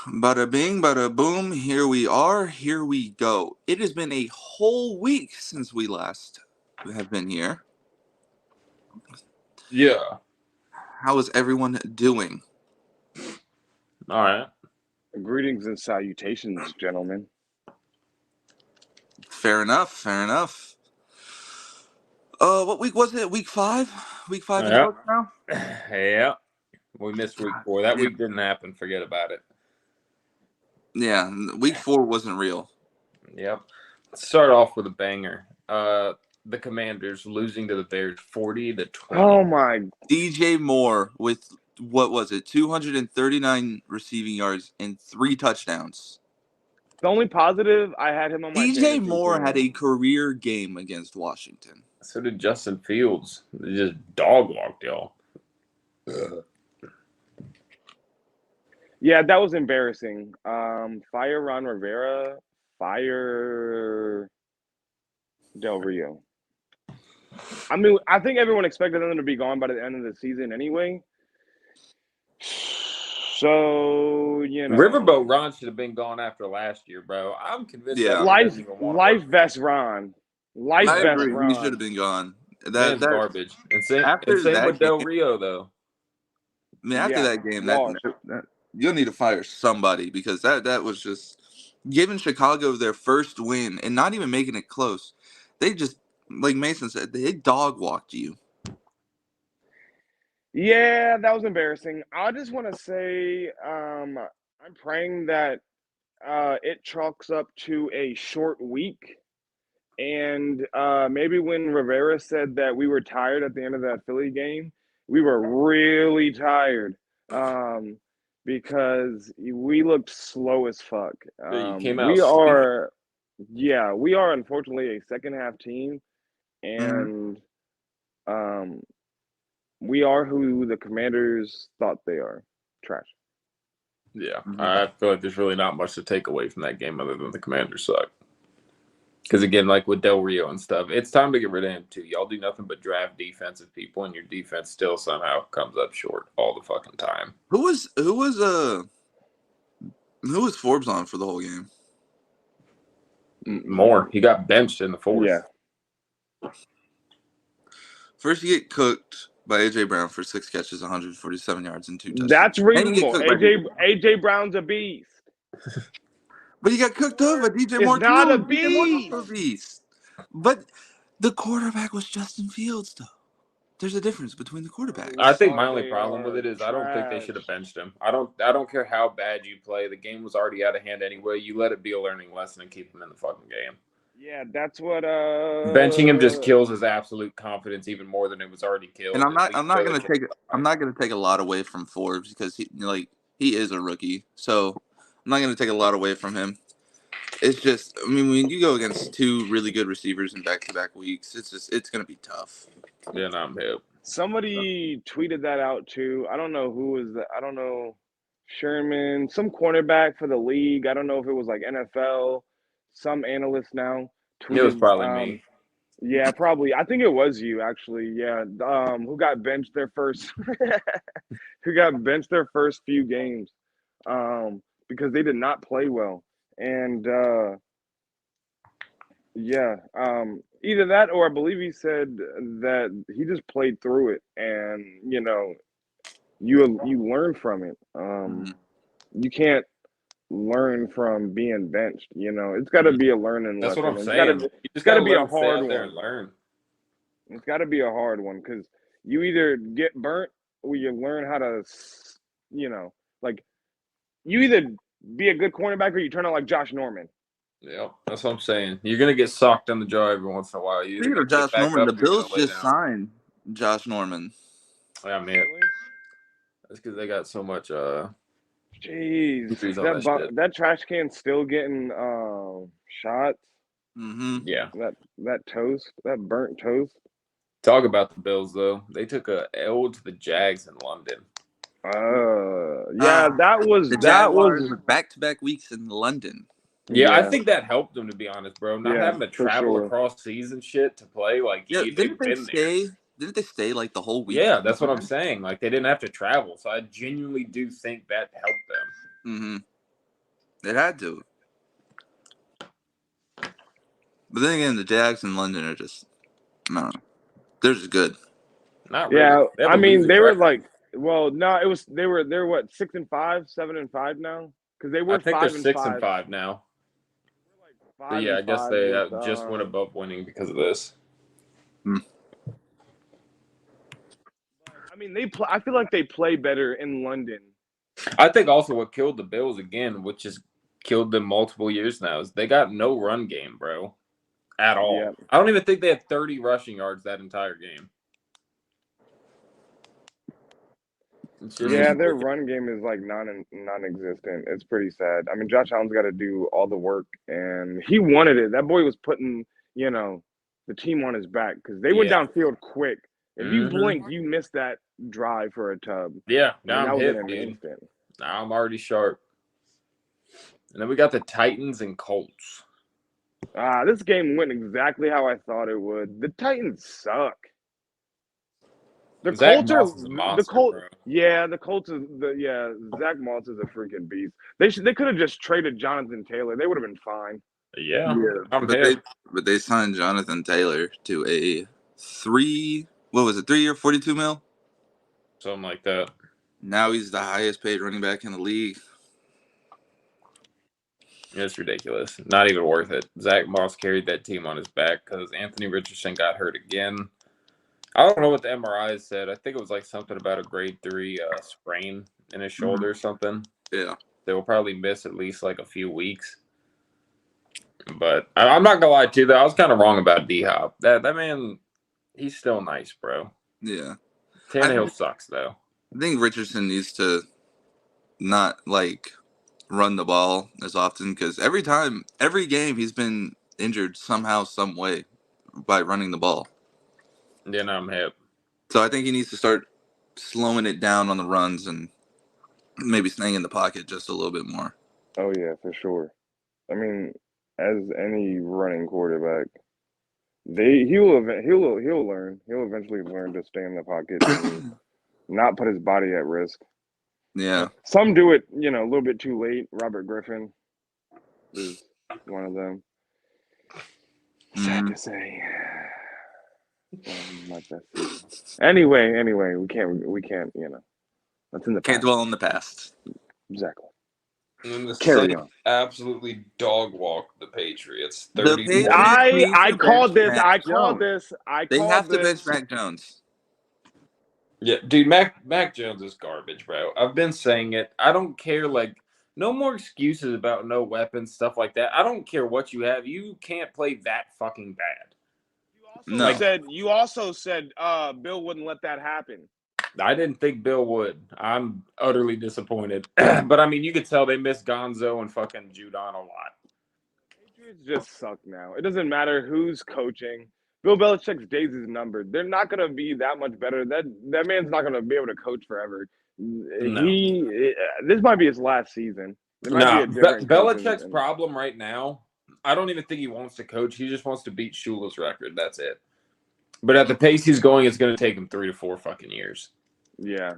Bada bing, bada boom. Here we are. Here we go. It has been a whole week since we last have been here. Yeah. How is everyone doing? All right. Greetings and salutations, gentlemen. Fair enough. Fair enough. What week was it? Week 5? Week 5 in the Yeah. book now? Yeah. We missed week 4. That Yeah. week didn't happen. Forget about it. Yeah, week 4 wasn't real. Yep. Let's start off with a banger. The Commanders losing to the Bears 40-20. Oh my! DJ Moore with, what was it, 239 receiving yards and 3 touchdowns. The only positive I had him on my DJ fantasy Moore team. had a career game against Washington. So did Justin Fields. They just dog walked y'all. Yeah, that was embarrassing. Fire Ron Rivera, fire Del Rio. I mean, I think everyone expected them to be gone by the end of the season anyway. So Riverboat Ron should have been gone after last year, bro. I'm convinced. Yeah. life vest Ron, I vest agree. Ron. He should have been gone. Man's garbage. And same with Del Rio, though. I mean, after that game, that you'll need to fire somebody because that was just giving Chicago their first win and not even making it close. They just, like Mason said, they dog walked you. Yeah, that was embarrassing. I just want to say I'm praying that it chalks up to a short week. And maybe when Rivera said that we were tired at the end of that Philly game, we were really tired because we looked slow as fuck. You came out we are unfortunately a second half team, and we are who the Commanders thought they are. Trash. Yeah, I feel like there's really not much to take away from that game other than the Commanders suck. Because, again, like with Del Rio and stuff, it's time to get rid of him, too. Y'all do nothing but draft defensive people, and your defense still somehow comes up short all the fucking time. Who was Forbes on for the whole game? More. He got benched in the fourth. Yeah. First, you get cooked by AJ Brown for 6 catches, 147 yards, and 2 touchdowns. That's reasonable. AJ Brown's a beast. But he got cooked over. DJ Moore. It's not a beast. But the quarterback was Justin Fields, though. There's a difference between the quarterbacks. I think my only problem with it is I don't think they should have benched him. I don't care how bad you play. The game was already out of hand anyway. You let it be a learning lesson and keep him in the fucking game. Yeah, that's what benching him just kills his absolute confidence even more than it was already killed. And I'm not gonna take a lot away from Forbes because he is a rookie. So I'm not going to take a lot away from him. It's just, I mean, when you go against 2 really good receivers in back-to-back weeks, it's going to be tough. Yeah, no, I'm hip. Somebody tweeted that out too. I don't know who was that. I don't know. Sherman, some cornerback for the league. I don't know if it was like NFL. Some analyst now tweeted. It was probably me. Yeah, probably. I think it was you actually. Yeah. Who got benched their first few games. Because they did not play well. And either that or I believe he said that he just played through it and you learn from it. You can't learn from being benched, it's got to be a learning lesson. That's what I'm saying. You just got to be a hard one. And learn. It's got to be a hard one because you either get burnt or you learn how to, like you either be a good cornerback or you turn out like Josh Norman. Yeah, that's what I'm saying. You're gonna get socked on the jaw every once in a while. Speaking of Josh Norman, the Bills just signed Josh Norman. Yeah, man. Really? That's because they got so much. Jeez, that trash can's still getting shots. Yeah, that toast, that burnt toast. Talk about the Bills though. They took a L to the Jags in London. That was back-to-back weeks in London. Yeah, I think that helped them, to be honest, bro. Not having to travel across seas and shit to play. Like, didn't they stay like the whole week? Yeah, that's what I'm saying. Like, they didn't have to travel, so I genuinely do think that helped them. It had to. But then again, the Jags in London are just, I don't know. They're just good. Not really. Yeah, They have I a mean, losing they were record. like, well, no, it was they're what 6-5, 7-5 now because they were I think they're 5-5. 6-5 now. Like But yeah, I guess 5-5 they with, just went above winning because of this. I mean, I feel like they play better in London. I think also what killed the Bills again, which has killed them multiple years now, is they got no run game, bro, at all. Yeah. I don't even think they had 30 rushing yards that entire game. Yeah, their run game is like non-existent. It's pretty sad. I mean, Josh Allen's got to do all the work, and he wanted it. That boy was putting, the team on his back because they went downfield quick. If you blink, you missed that drive for a tub. Yeah, I mean, now that I'm was hip, in an dude. instant. Now I'm already sharp. And then we got the Titans and Colts. This game went exactly how I thought it would. The Titans suck. The Zach Colts Moss is a monster, bro. Yeah, the Colts Zach Moss is a freaking beast. They could have just traded Jonathan Taylor. They would have been fine. Yeah, I'm but hip. they signed Jonathan Taylor to a 3-year, 42 mil? Something like that. Now he's the highest paid running back in the league. It's ridiculous. Not even worth it. Zach Moss carried that team on his back because Anthony Richardson got hurt again. I don't know what the MRI said. I think it was like something about a grade 3 sprain in his shoulder or something. Yeah. They will probably miss at least like a few weeks. But I'm not going to lie to you, though. I was kind of wrong about D-Hop. That man, he's still nice, bro. Yeah. Tannehill sucks, though. I think Richardson needs to not, run the ball as often because every game, he's been injured somehow, some way by running the ball. Then I'm hip. So I think he needs to start slowing it down on the runs and maybe staying in the pocket just a little bit more. Oh yeah, for sure. I mean, as any running quarterback, he'll learn. He'll eventually learn to stay in the pocket and not put his body at risk. Yeah. Some do it, a little bit too late. Robert Griffin is one of them. Sad to say. Anyway, we can't, that's in the Can't past. dwell on the past. Exactly. And then the Carry Saints on. absolutely dog walked the Patriots. The 30. Patriots I called this. They have to bench Mac Jones. Yeah, dude, Mac Jones is garbage, bro. I've been saying it. I don't care, no more excuses about no weapons, stuff like that. I don't care what you have. You can't play that fucking bad. You also said Bill wouldn't let that happen. I didn't think Bill would. I'm utterly disappointed. But, I mean, you could tell they miss Gonzo and fucking Judon a lot. Patriots just suck now. It doesn't matter who's coaching. Bill Belichick's days is numbered. They're not going to be that much better. That man's not going to be able to coach forever. No. This might be his last season. No, Belichick's problem right now, I don't even think he wants to coach. He just wants to beat Shula's record. That's it. But at the pace he's going, it's going to take him 3 to 4 fucking years. Yeah.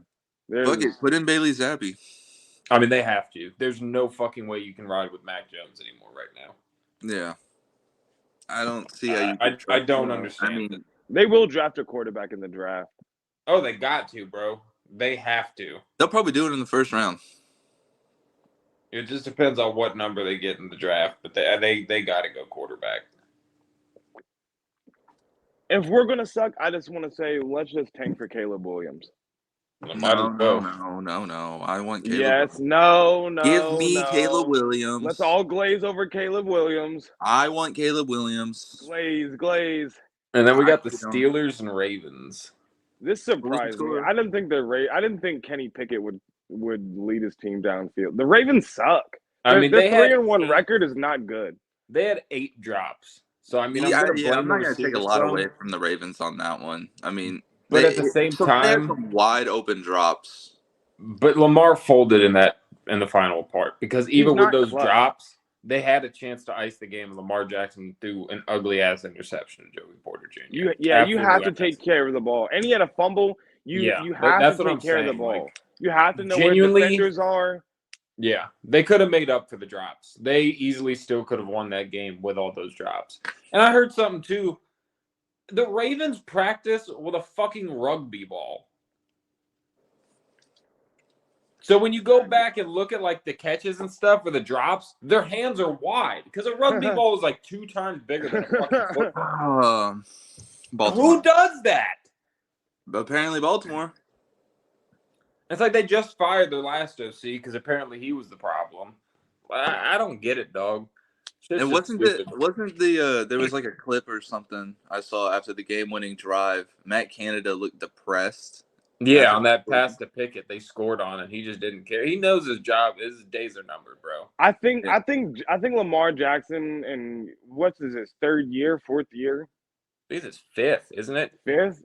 Look, put in Bailey Zappi. I mean, they have to. There's no fucking way you can ride with Mac Jones anymore right now. Yeah. I don't see how you I don't understand. I mean, they will draft a quarterback in the draft. Oh, they got to, bro. They have to. They'll probably do it in the first round. It just depends on what number they get in the draft, but they got to go quarterback. If we're going to suck, I just want to say let's just tank for Caleb Williams. No. I want Caleb. Yes, no. Give me Caleb Williams. Let's all glaze over Caleb Williams. I want Caleb Williams. Glaze. And then we got the Steelers and Ravens. This surprised me. I didn't think Kenny Pickett would lead his team downfield. The Ravens suck. Their 3-1 record is not good. They had 8 drops. So I mean, I'm not going to take a lot away from the Ravens on that one. I mean, but at the same time, they had some wide open drops. But Lamar folded in the final part because even with those drops, they had a chance to ice the game. And Lamar Jackson threw an ugly ass interception to Joey Porter Jr. You have to take care of the ball. And he had a fumble. You have to take care of the ball. You have to know where defenders are. Yeah, they could have made up for the drops. They easily still could have won that game with all those drops. And I heard something too. The Ravens practice with a fucking rugby ball. So when you go back and look at like the catches and stuff or the drops, their hands are wide because a rugby ball is like 2 times bigger than a fucking football. Baltimore. Who does that? Apparently Baltimore. It's like they just fired their last OC because apparently he was the problem. I don't get it, dog. And wasn't there was like a clip or something I saw after the game-winning drive. Matt Canada looked depressed. Yeah, on that pass to Pickett, they scored on it. He just didn't care. He knows his job. His days are numbered, bro. I think Lamar Jackson, and what's his 3rd year, 4th year? This is 5th, isn't it? 5th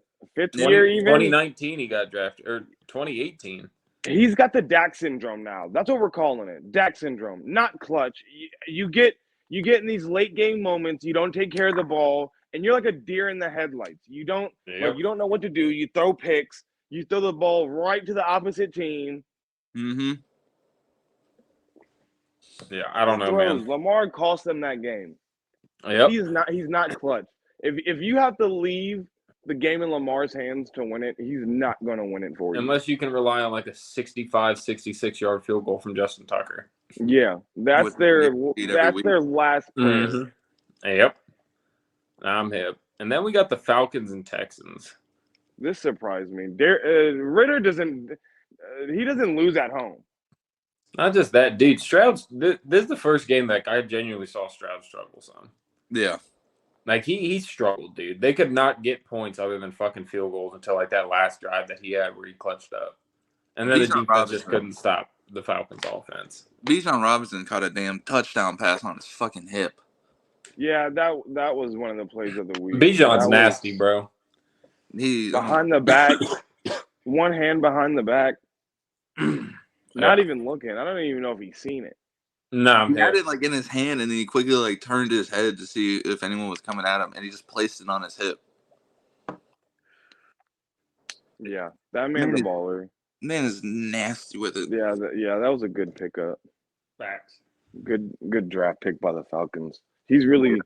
year even. 2019 he got drafted, or 2018. He's got the Dak syndrome now. That's what we're calling it. Dak syndrome, not clutch. You get in these late game moments, you don't take care of the ball, and you're like a deer in the headlights. You don't know what to do. You throw picks. You throw the ball right to the opposite team. Mm-hmm. Yeah, I don't know, man. Lamar cost them that game. Yep. He's not clutch. If you have to leave the game in Lamar's hands to win it, he's not going to win it for you. Unless you can rely on like a 65, 66-yard field goal from Justin Tucker. Yeah, that's their last prayer. Mm-hmm. Yep. I'm hip. And then we got the Falcons and Texans. This surprised me. Ritter doesn't lose at home. Not just that, dude. Stroud. This is the first game that I genuinely saw Stroud struggle some. Yeah. Like he struggled, dude. They could not get points other than fucking field goals until like that last drive that he had where he clutched up. And then the defense just couldn't stop the Falcons offense. Bijan Robinson caught a damn touchdown pass on his fucking hip. Yeah, that was one of the plays of the week. Bijan's nasty, bro. He behind the back, one hand behind the back, not even looking. I don't even know if he's seen it. No, he had it like in his hand, and then he quickly like turned his head to see if anyone was coming at him, and he just placed it on his hip. Yeah, that man's a baller. Man is nasty with it. Yeah, that was a good pickup. Facts. Good draft pick by the Falcons. He's really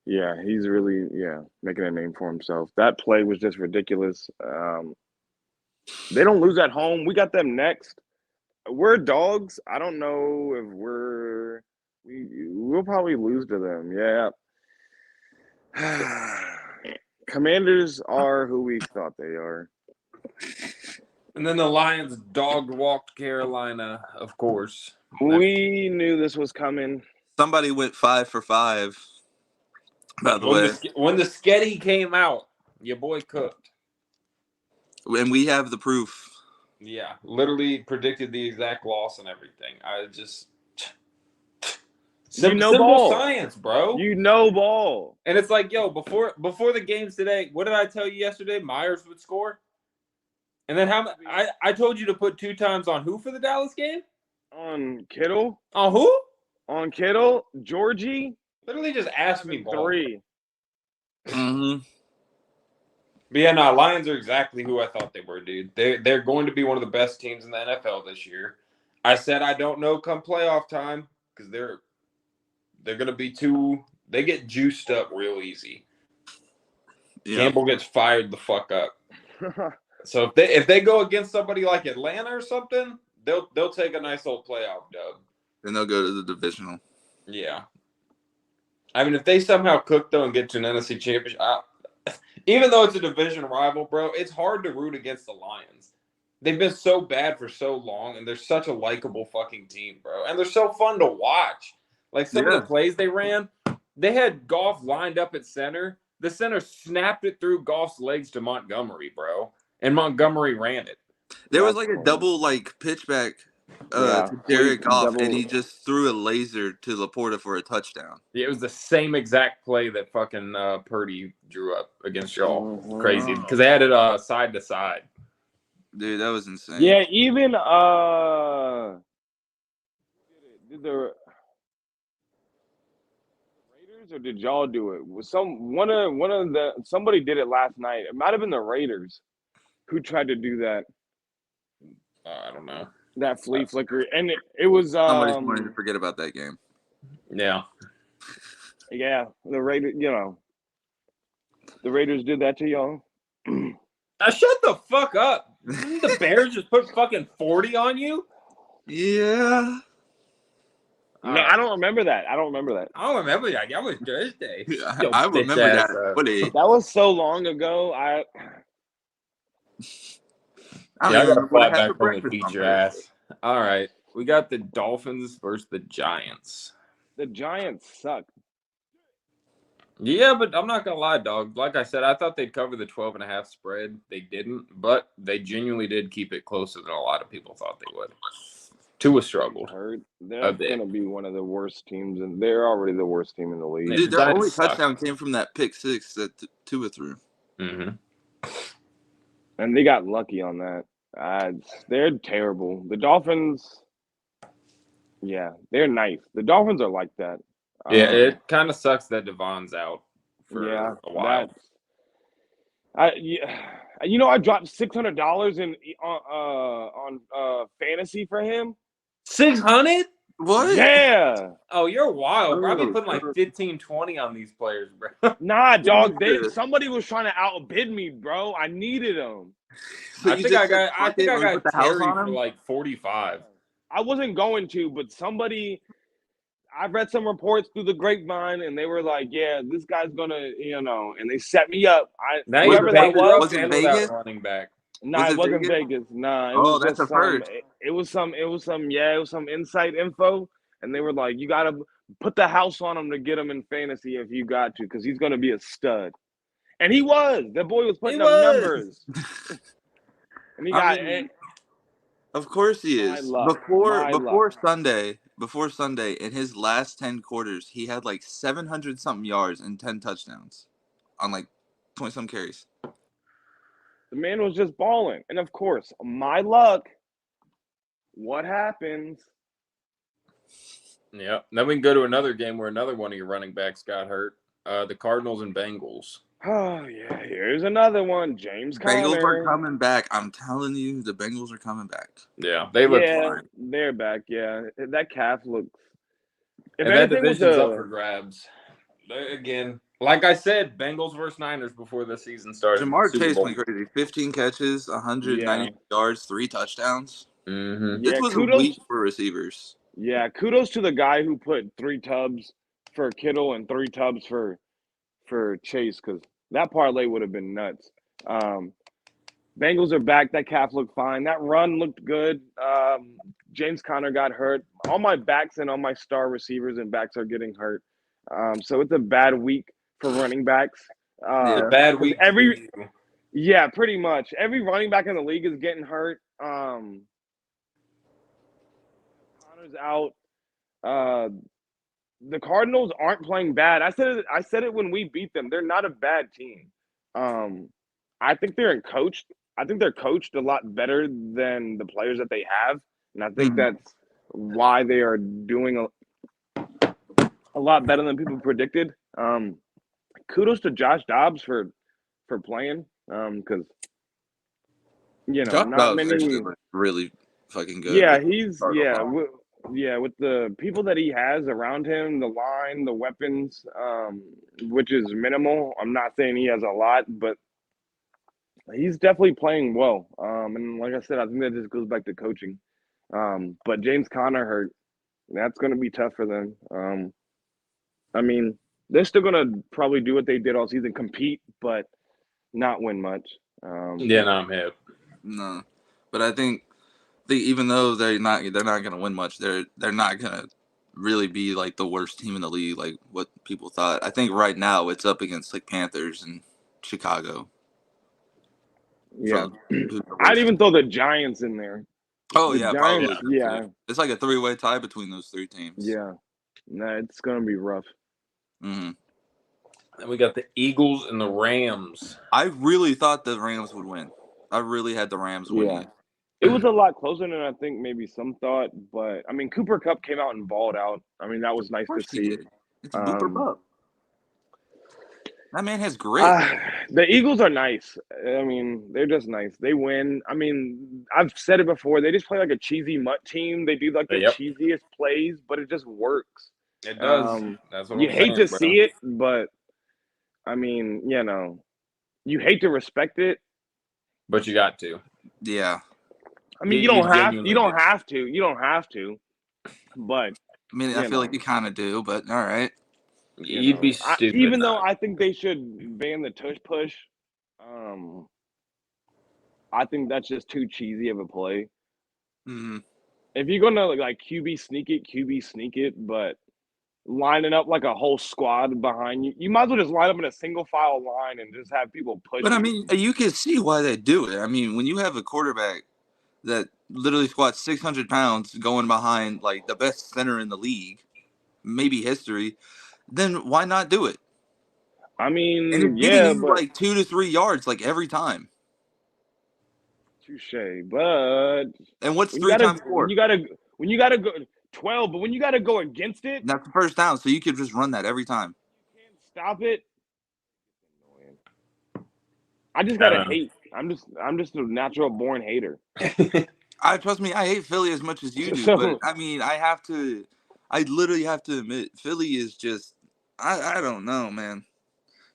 making a name for himself. That play was just ridiculous. They don't lose at home. We got them next. We're dogs. I don't know if we'll probably lose to them. Yeah. Commanders are who we thought they are. And then the Lions dog-walked Carolina, of course. We knew this was coming. Somebody went 5 for 5. By the way, when the sketty came out, your boy cooked. And we have the proof. Yeah, literally predicted the exact loss and everything. I just simple ball science, bro. You know ball. And it's like, yo, before the games today, what did I tell you yesterday? Myers would score. And then I told you to put 2 times on who for the Dallas game? On Kittle. On who? On Kittle, Georgie. Literally just asked me ball. 3. Mm-hmm. But yeah, no, Lions are exactly who I thought they were, dude. They're going to be one of the best teams in the NFL this year. I said I don't know come playoff time because they're going to be they get juiced up real easy. Yep. Campbell gets fired the fuck up. So if they go against somebody like Atlanta or something, they'll take a nice old playoff dub. Then they'll go to the divisional. Yeah. I mean, if they somehow cook though and get to an NFC championship, even though it's a division rival, bro, it's hard to root against the Lions. They've been so bad for so long, and they're such a likable fucking team, bro. And they're so fun to watch. Like some of the plays they ran, they had Goff lined up at center. The center snapped it through Goff's legs to Montgomery, bro. And Montgomery ran it. There was like a double pitchback to Jared Goff, and he just threw a laser to Laporta for a touchdown. Yeah, it was the same exact play that fucking Purdy drew up against y'all. Mm-hmm. Crazy. Because they had it side to side. Dude, that was insane. Yeah, even did the Raiders or did y'all do it? Was somebody did it last night. It might have been the Raiders who tried to do that. I don't know. That flea flicker, and it was Somebody's wanting to forget about that game. Yeah. yeah, the Raiders, the Raiders did that to y'all. Now shut the fuck up. Didn't the Bears just put fucking 40 on you? Yeah. No, I don't remember that. I don't remember that. I don't remember that. That was Thursday. I remember that. That was so long ago. I I don't got even to remember what I fly had for back home and breakfast beat on your Thursday. ass. All right. We got the Dolphins versus the Giants. The Giants suck. Yeah, but I'm not going to lie, dog. Like I said, I thought they'd cover the 12.5 spread. They didn't, but they genuinely did keep it closer than a lot of people thought they would. Tua struggled. They're going to be one of the worst teams, and they're already the worst team in the league. Dude, their only touchdown came from that pick six that Tua threw. Mm-hmm. And they got lucky on that. They're terrible. The Dolphins, yeah, they're nice. The Dolphins are like that. Yeah, it kind of sucks that Devon's out for a while. I dropped $600 on fantasy for him. 600? What? Yeah. Oh, you're wild, bro. I've been putting like 15, 20 on these players, bro. Nah, dog. Somebody was trying to outbid me, bro. I needed them. So I think I got Terry for like 45. I wasn't going to, but I read some reports through the grapevine, and they were like, "Yeah, this guy's gonna, and they set me up." Whoever that was it Vegas? Running back. Nah, it wasn't Vegas. Nah, it was just that's a first. It was some inside info, and they were like, "You gotta put the house on him to get him in fantasy if you got to, because he's gonna be a stud." And he was. The boy was putting up numbers. And he got. Of course he is. Before Sunday, in his last 10 quarters, he had like 700 something yards and 10 touchdowns on like 20 some carries. The man was just balling. And of course, my luck. What happens? Yeah. Then we can go to another game where another one of your running backs got hurt. The Cardinals and Bengals. Oh, yeah. Here's another one. James Conner. Bengals are coming back. I'm telling you, the Bengals are coming back. Yeah, they look fine. They're back, yeah. That calf looks... If and that division's up for grabs. Again, like I said, Bengals versus Niners before the season started. Jamar Chase went crazy. 15 catches, 190 yards, 3 touchdowns. Mm-hmm. This was a week for receivers. Yeah, kudos to the guy who put 3 tubs for Kittle and 3 tubs for Chase, because that parlay would have been nuts. Bengals are back. That calf looked fine. That run looked good. James Conner got hurt. All my backs and all my star receivers and backs are getting hurt. So it's a bad week for running backs. Bad week. Pretty much. Every running back in the league is getting hurt. Conner's out. The Cardinals aren't playing bad. I said it when we beat them. They're not a bad team. I think they're coached a lot better than the players that they have, and I think that's why they are doing a lot better than people predicted. Kudos to Josh Dobbs for playing, because not many really fucking good. Yeah, with the people that he has around him, the line, the weapons, which is minimal. I'm not saying he has a lot, but he's definitely playing well. And like I said, I think that just goes back to coaching. But James Conner hurt. That's going to be tough for them. I mean, they're still going to probably do what they did all season, compete, but not win much. I'm hip. No, but I think even though they're not going to win much, they're not going to really be like the worst team in the league, like what people thought. I think right now it's up against like Panthers and Chicago. Yeah, I'd even throw the Giants in there. Oh, Giants, probably. Yeah, it's like a 3-way tie between those 3 teams. Yeah, it's gonna be rough. Mm-hmm. And we got the Eagles and the Rams. I really thought the Rams would win. I really had the Rams winning. It was a lot closer than I think maybe some thought, but I mean, Cooper Kupp came out and balled out. I mean, that was nice to see. It's Cooper Kupp. That man has grit. The Eagles are nice. I mean, they're just nice. They win. I mean, I've said it before. They just play like a cheesy mutt team. They do like the Yep. cheesiest plays, but it just works. It does. That's what You I'm hate saying, to bro. see it, but I mean, you hate to respect it. But you got to. Yeah. I mean, You you don't have genuinely do. but I mean, I feel like you kind of do, but all right. You'd be stupid. Even though I think they should ban the tush push, I think that's just too cheesy of a play. Mm-hmm. If you're gonna like QB sneak it, but lining up like a whole squad behind you, you might as well just line up in a single file line and just have people push. But I mean, you can see why they do it. I mean, when you have a quarterback that literally squats 600 pounds going behind like the best center in the league, maybe history, then why not do it? I mean, And it's getting you like 2 to 3 yards like every time. Touche, but and what's 3 times 4? When you gotta go 12, but when you gotta go against it, that's the first down. So you could just run that every time. You can't stop it. I just gotta hate. I'm just a natural born hater. Trust me, I hate Philly as much as you do, but I mean, I literally have to admit, Philly is just, I don't know, man.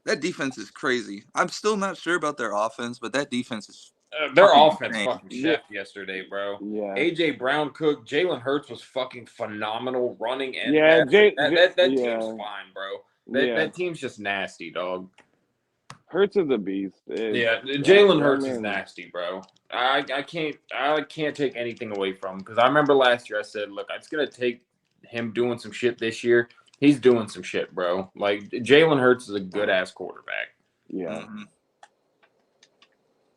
That defense is crazy. I'm still not sure about their offense, but that defense is. Their offense fucking chefed yesterday, bro. Yeah. AJ Brown cooked. Jalen Hurts was fucking phenomenal running and that team's fine, bro. That team's just nasty, dog. Hurts is a beast. Jalen Hurts is nasty, bro. I can't take anything away from him because I remember last year I said, look, it's gonna take him doing some shit this year. He's doing some shit, bro. Like Jalen Hurts is a good ass quarterback. Yeah. Mm-hmm.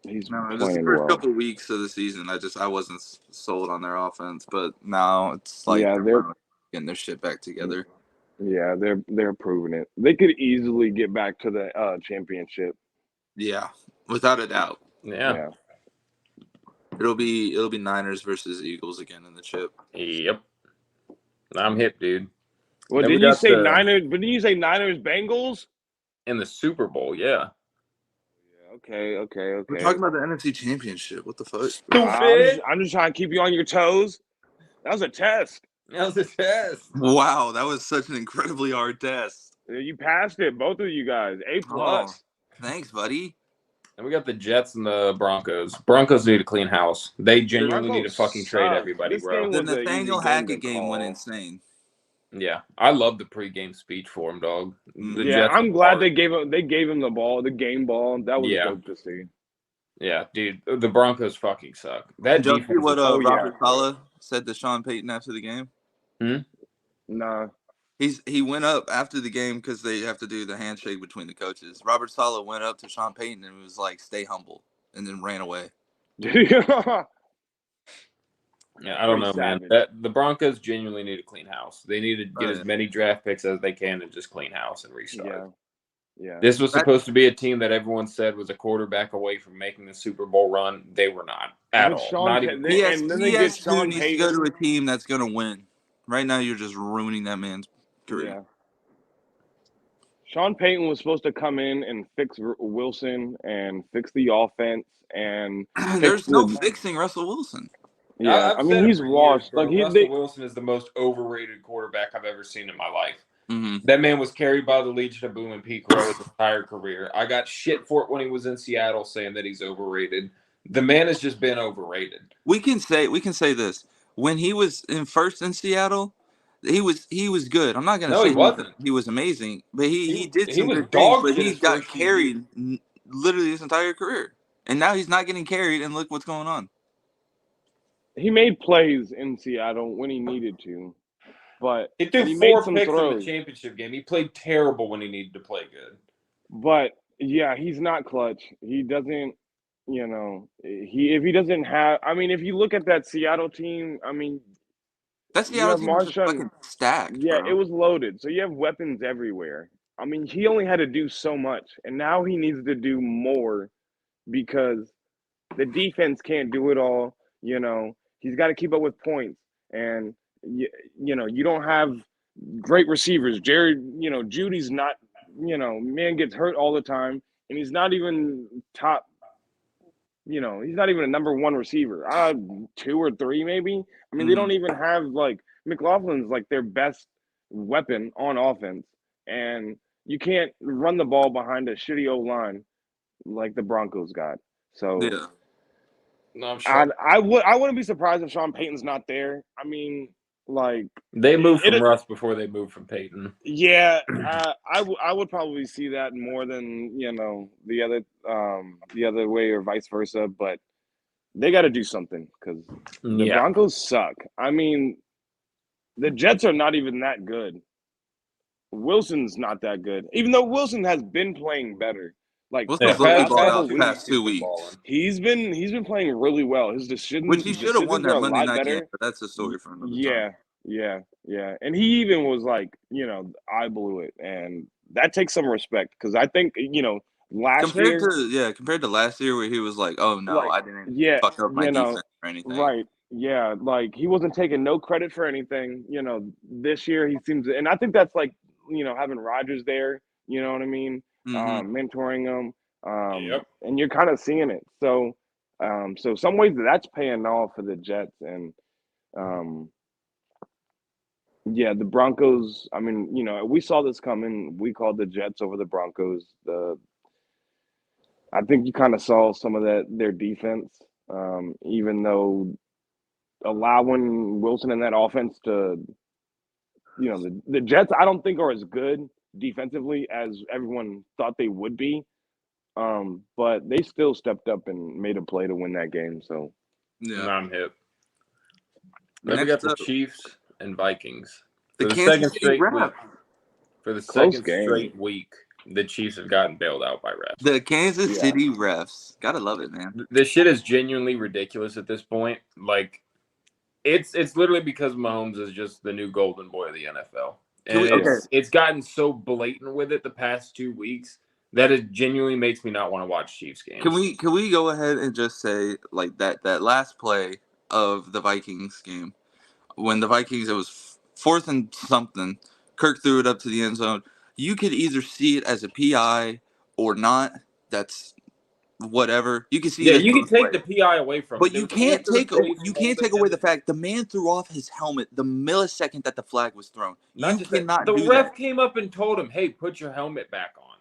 He's just the first couple weeks of the season, I wasn't sold on their offense, but now it's like they're getting their shit back together. Yeah, they're proving it. They could easily get back to the championship. Yeah, without a doubt. Yeah. It'll be Niners versus Eagles again in the chip. Yep. I'm hip, dude. Well, didn't you say Niners? But didn't you say Niners Bengals in the Super Bowl? Yeah. Okay. We're talking about the NFC Championship. What the fuck? Stupid. I'm just trying to keep you on your toes. That was a test. Wow, that was such an incredibly hard test. You passed it, both of you guys. A+. Oh, thanks, buddy. And we got the Jets and the Broncos. Broncos need a clean house. They genuinely need to fucking trade everybody, bro. The Nathaniel Hackett game went insane. Yeah, I love the pregame speech for him, dog. I'm glad they gave him the ball, the game ball. That was dope to see. Yeah, dude, the Broncos fucking suck. Did you see what Robert Saleh said to Sean Payton after the game? Nah. He went up after the game because they have to do the handshake between the coaches. Robert Saleh went up to Sean Payton and was like, "Stay humble," and then ran away. Yeah, I don't know, man. The Broncos genuinely need a clean house. They need to get as many draft picks as they can and just clean house and restart. Yeah. This was supposed to be a team that everyone said was a quarterback away from making the Super Bowl run. They were not at all. Not even. He has to go to a team that's going to win. Right now, you're just ruining that man's career. Yeah. Sean Payton was supposed to come in and fix Wilson and fix the offense. And there's no fixing Russell Wilson. Yeah, I mean, he's washed. Like Russell Wilson is the most overrated quarterback I've ever seen in my life. Mm-hmm. That man was carried by the Legion of Boom and Pete Crow his entire career. I got shit for it when he was in Seattle, saying that he's overrated. The man has just been overrated. We can say this. When he was first in Seattle, he was good. I'm not gonna say he was amazing, but he did some good things. But he got carried literally his entire career, and now he's not getting carried. And look what's going on. He made plays in Seattle when he needed to, but he threw 4 picks in the championship game. He played terrible when he needed to play good. But yeah, he's not clutch. He doesn't, if he doesn't have. I mean, if you look at that Seattle team, I mean, that Seattle team was fucking stacked. Yeah, bro. It was loaded. So you have weapons everywhere. I mean, he only had to do so much, and now he needs to do more because the defense can't do it all. He's got to keep up with points, and you don't have great receivers. Judy's not man gets hurt all the time, and he's not even top. He's not even a number one receiver. 2 or 3 maybe. I mean, they don't even have like McLaughlin's like their best weapon on offense, and you can't run the ball behind a shitty O line like the Broncos got. So Yeah. No, I'm sure. I wouldn't be surprised if Sean Payton's not there. I mean, like They moved from Russ before they moved from Peyton. yeah, I would probably see that more than the other way or vice versa. But they got to do something because the Broncos suck. I mean, the Jets are not even that good. Wilson's not that good, even though Wilson has been playing better. Like Wilson's the past 2 weeks. He's been playing really well. His decisions, which he should have won that Monday night better. game, but that's a story for another time. Yeah. And he even was like, I blew it, and that takes some respect because I think compared to last year where he was like, oh no, I didn't fuck up my defense or anything. Right. Yeah, like he wasn't taking no credit for anything. This year he seems, and I think that's like having Rodgers there. You know what I mean? Mentoring him, and you're kind of seeing it. So, so some ways that's paying off for the Jets, and the Broncos. I mean, we saw this coming. We called the Jets over the Broncos. I think you kind of saw some of their defense, even though allowing Wilson in that offense to, the Jets I don't think are as good defensively as everyone thought they would be, but they still stepped up and made a play to win that game. So I'm hip. Then we got the Chiefs and Vikings. For the second straight week, the Chiefs have gotten bailed out by refs. The Kansas City refs. Gotta love it, man. This shit is genuinely ridiculous at this point. Like, it's literally because Mahomes is just the new golden boy of the NFL. And it's gotten so blatant with it the past 2 weeks that it genuinely makes me not want to watch Chiefs games. Can we go ahead and just say like that last play of the Vikings game, when the Vikings, it was 4th and something, Kirk threw it up to the end zone. You could either see it as a PI or not. That's whatever. You can see you can take the PI away from but you can't take away the fact the man threw off his helmet the millisecond that the flag was thrown. The ref came up and told him, "Hey, put your helmet back on."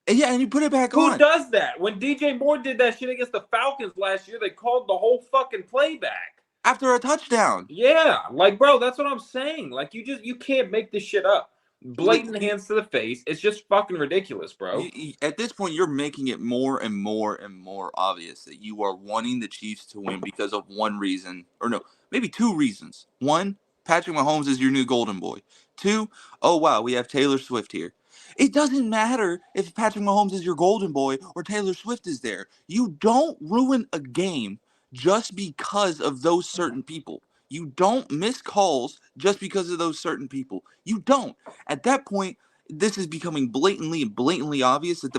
And you put it back on. Who does that? When DJ Moore did that shit against the Falcons last year, they called the whole fucking play back after a touchdown. Yeah, like, bro, that's what I'm saying. Like, you can't make this shit up. Blatant hands to the face. It's just fucking ridiculous, bro. At this point, you're making it more and more and more obvious that you are wanting the Chiefs to win because of one reason, or no, maybe 2 reasons. 1, Patrick Mahomes is your new golden boy. 2, oh wow, we have Taylor Swift here. It doesn't matter if Patrick Mahomes is your golden boy or Taylor Swift is there. You don't ruin a game just because of those certain people. You don't miss calls just because of those certain people. You don't. At that point, this is becoming blatantly obvious that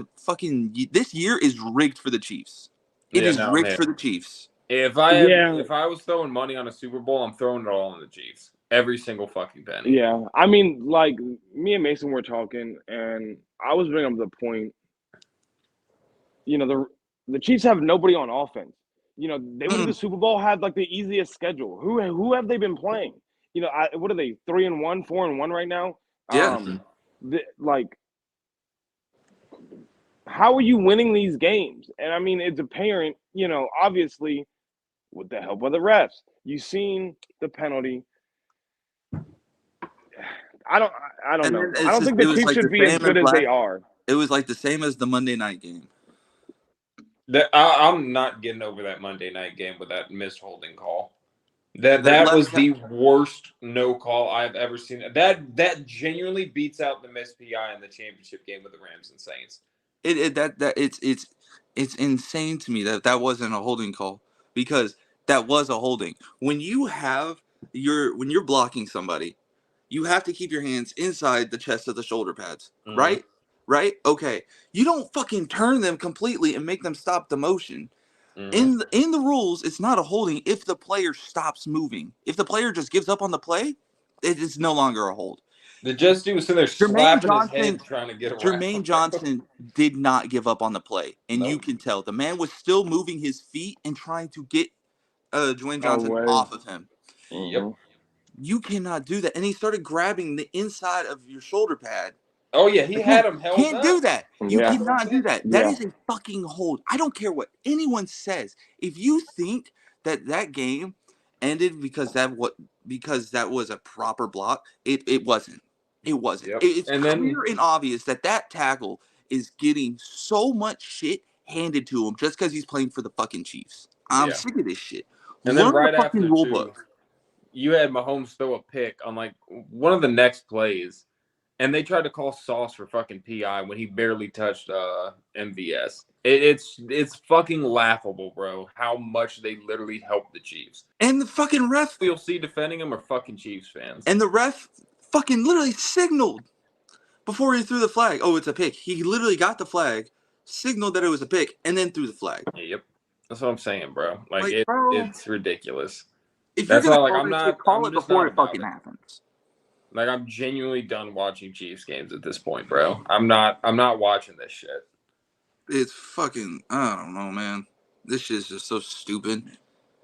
this year is rigged for the Chiefs. It is rigged for the Chiefs. If I was throwing money on a Super Bowl, I'm throwing it all on the Chiefs. Every single fucking penny. Yeah. I mean, like, me and Mason were talking, and I was bringing up the point, the Chiefs have nobody on offense. They went to the Super Bowl, had like the easiest schedule. Who have they been playing? What are they, 3-1, 4-1 right now? Yeah. How are you winning these games? And I mean, it's apparent, obviously, with the help of the refs. You've seen the penalty. I don't know. I don't think the Chiefs should be as good as they are. It was like the same as the Monday night game. I'm not getting over that Monday night game with that missed holding call. That was the worst no call I've ever seen. That genuinely beats out the missed PI in the championship game with the Rams and Saints. It's insane to me that wasn't a holding call, because that was a holding. When you're blocking somebody, you have to keep your hands inside the chest of the shoulder pads, right? Right? Okay. You don't fucking turn them completely and make them stop the motion. In the rules, it's not a holding if the player stops moving. If the player just gives up on the play, it is no longer a hold. The Jets dude was sitting there Jermaine slapping his Johnson, head trying to get around. Jermaine Johnson did not give up on the play, and you Nope. can tell the man was still moving his feet and trying to get Dwayne Johnson Away. off of him. Yep. You cannot do that, and he started grabbing the inside of your shoulder pad. Oh yeah, he had him held Can't up. do that. You Yeah. cannot do that. That Yeah. is a fucking hold. I don't care what anyone says. If you think that game ended because that was a proper block, it wasn't. It wasn't. Yep. It's And then- clear and obvious that tackle is getting so much shit handed to him just because he's playing for the fucking Chiefs. I'm Yeah. sick of this shit. And Learn then right the fucking after rule too, book. you had Mahomes throw a pick on like one of the next plays, and they tried to call Sauce for fucking PI when he barely touched MVS. It's fucking laughable, bro, how much they literally helped the Chiefs. And the fucking ref You'll see defending them are fucking Chiefs fans. And the ref fucking literally signaled before he threw the flag. Oh, it's a pick. He literally got the flag, signaled that it was a pick, and then threw the flag. Yep. That's what I'm saying, bro. Like, bro, it's ridiculous. if That's you're gonna why, like, call I'm it, not- call I'm it just before not it about fucking it. happens. Like, I'm genuinely done watching Chiefs games at this point, bro. I'm not watching this shit. It's fucking, I don't know, man. This shit's just so stupid.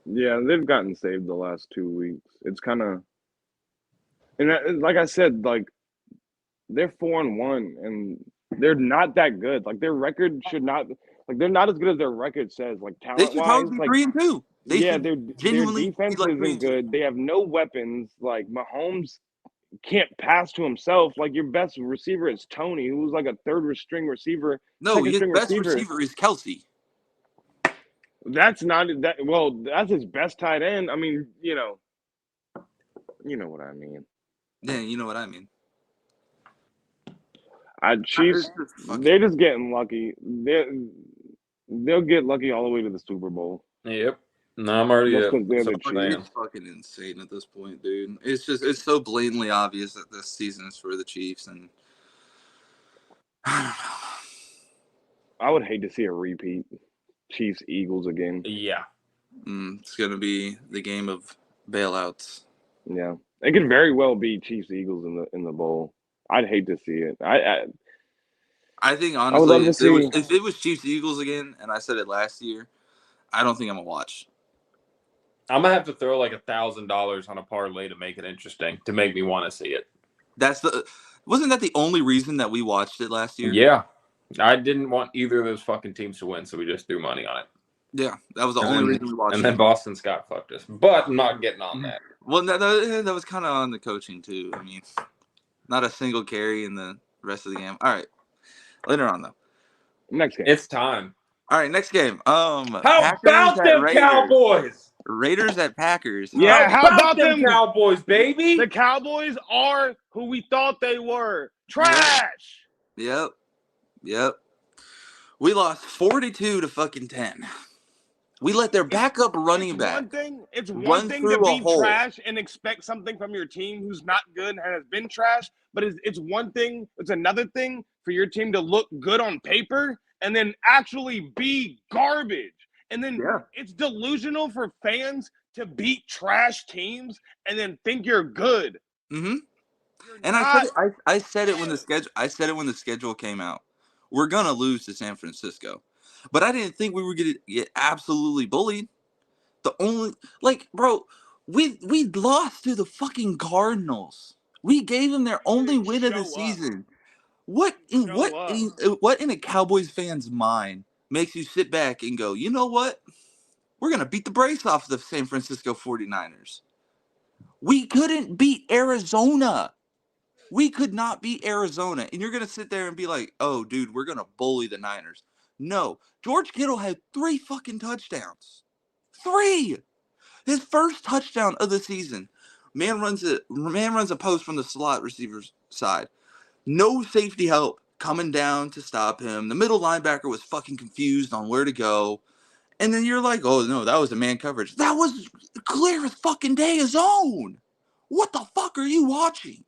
Yeah, they've gotten saved the last 2 weeks. It's kind of, and like I said, like they're 4-1, and they're not that good. Like their record should not, like they're not as good as their record says. Like They talent should wise, probably be like 3-2. They yeah, should their genuinely defense be like 3-2. isn't good. They have no weapons. Like Mahomes can't pass to himself. Like your best receiver is Tony, who was like a third string receiver. No, second his string best receiver. receiver is Kelsey. That's not that. Well, that's his best tight end. I mean, you know what I mean. Yeah, you know what I mean. Chiefs, It's just fucking- they're just getting lucky. They'll get lucky all the way to the Super Bowl. Yep. No, I'm already Just up. 'cause they're the So, Chiefs. man. It's fucking insane at this point, dude. It's so blatantly obvious that this season is for the Chiefs, and I don't know. I would hate to see a repeat. Chiefs Eagles again. Yeah. It's gonna be the game of bailouts. Yeah, it could very well be Chiefs Eagles in the bowl. I'd hate to see it. I think would honestly, love to if it was Chiefs Eagles again, and I said it last year, I don't think I'm gonna watch. I'm gonna have to throw like $1,000 on a parlay to make it interesting, to make me want to see it. Wasn't that the only reason that we watched it last year? Yeah. I didn't want either of those fucking teams to win, so we just threw money on it. Yeah, that was the And only then- reason we watched And it. then Boston Scott fucked us. But I'm not getting on that. Well, that was kind of on the coaching too. I mean, not a single carry in the rest of the game. All right, later on though. Next game. It's time. All right, next game. How Packers about at them Raiders. Cowboys? Raiders at Packers. Yeah, how about them Cowboys, baby? The Cowboys are who we thought they were. Trash. Yep. We lost 42 to fucking 10. We let their backup running back. It's run one thing to through a be hole. trash and expect something from your team who's not good and has been trash, but it's one thing. It's another thing for your team to look good on paper and then actually be garbage. And then it's delusional for fans to beat trash teams and then think you're good. Mm-hmm. You're And not. I said it when the schedule came out. We're gonna lose to San Francisco, but I didn't think we were gonna get absolutely bullied. Bro, we lost to the fucking Cardinals. We gave them their only win of the Show up. season. What in a Cowboys fan's mind makes you sit back and go, you know what? We're gonna beat the brace off the San Francisco 49ers. We couldn't beat Arizona. We could not beat Arizona. And you're going to sit there and be like, oh, dude, we're going to bully the Niners. No. George Kittle had 3 fucking touchdowns. 3! His first touchdown of the season. Man runs a post from the slot receiver's side. No safety help coming down to stop him. The middle linebacker was fucking confused on where to go. And then you're like, oh, no, that was a man coverage. That was clear as fucking day a zone. What the fuck are you watching?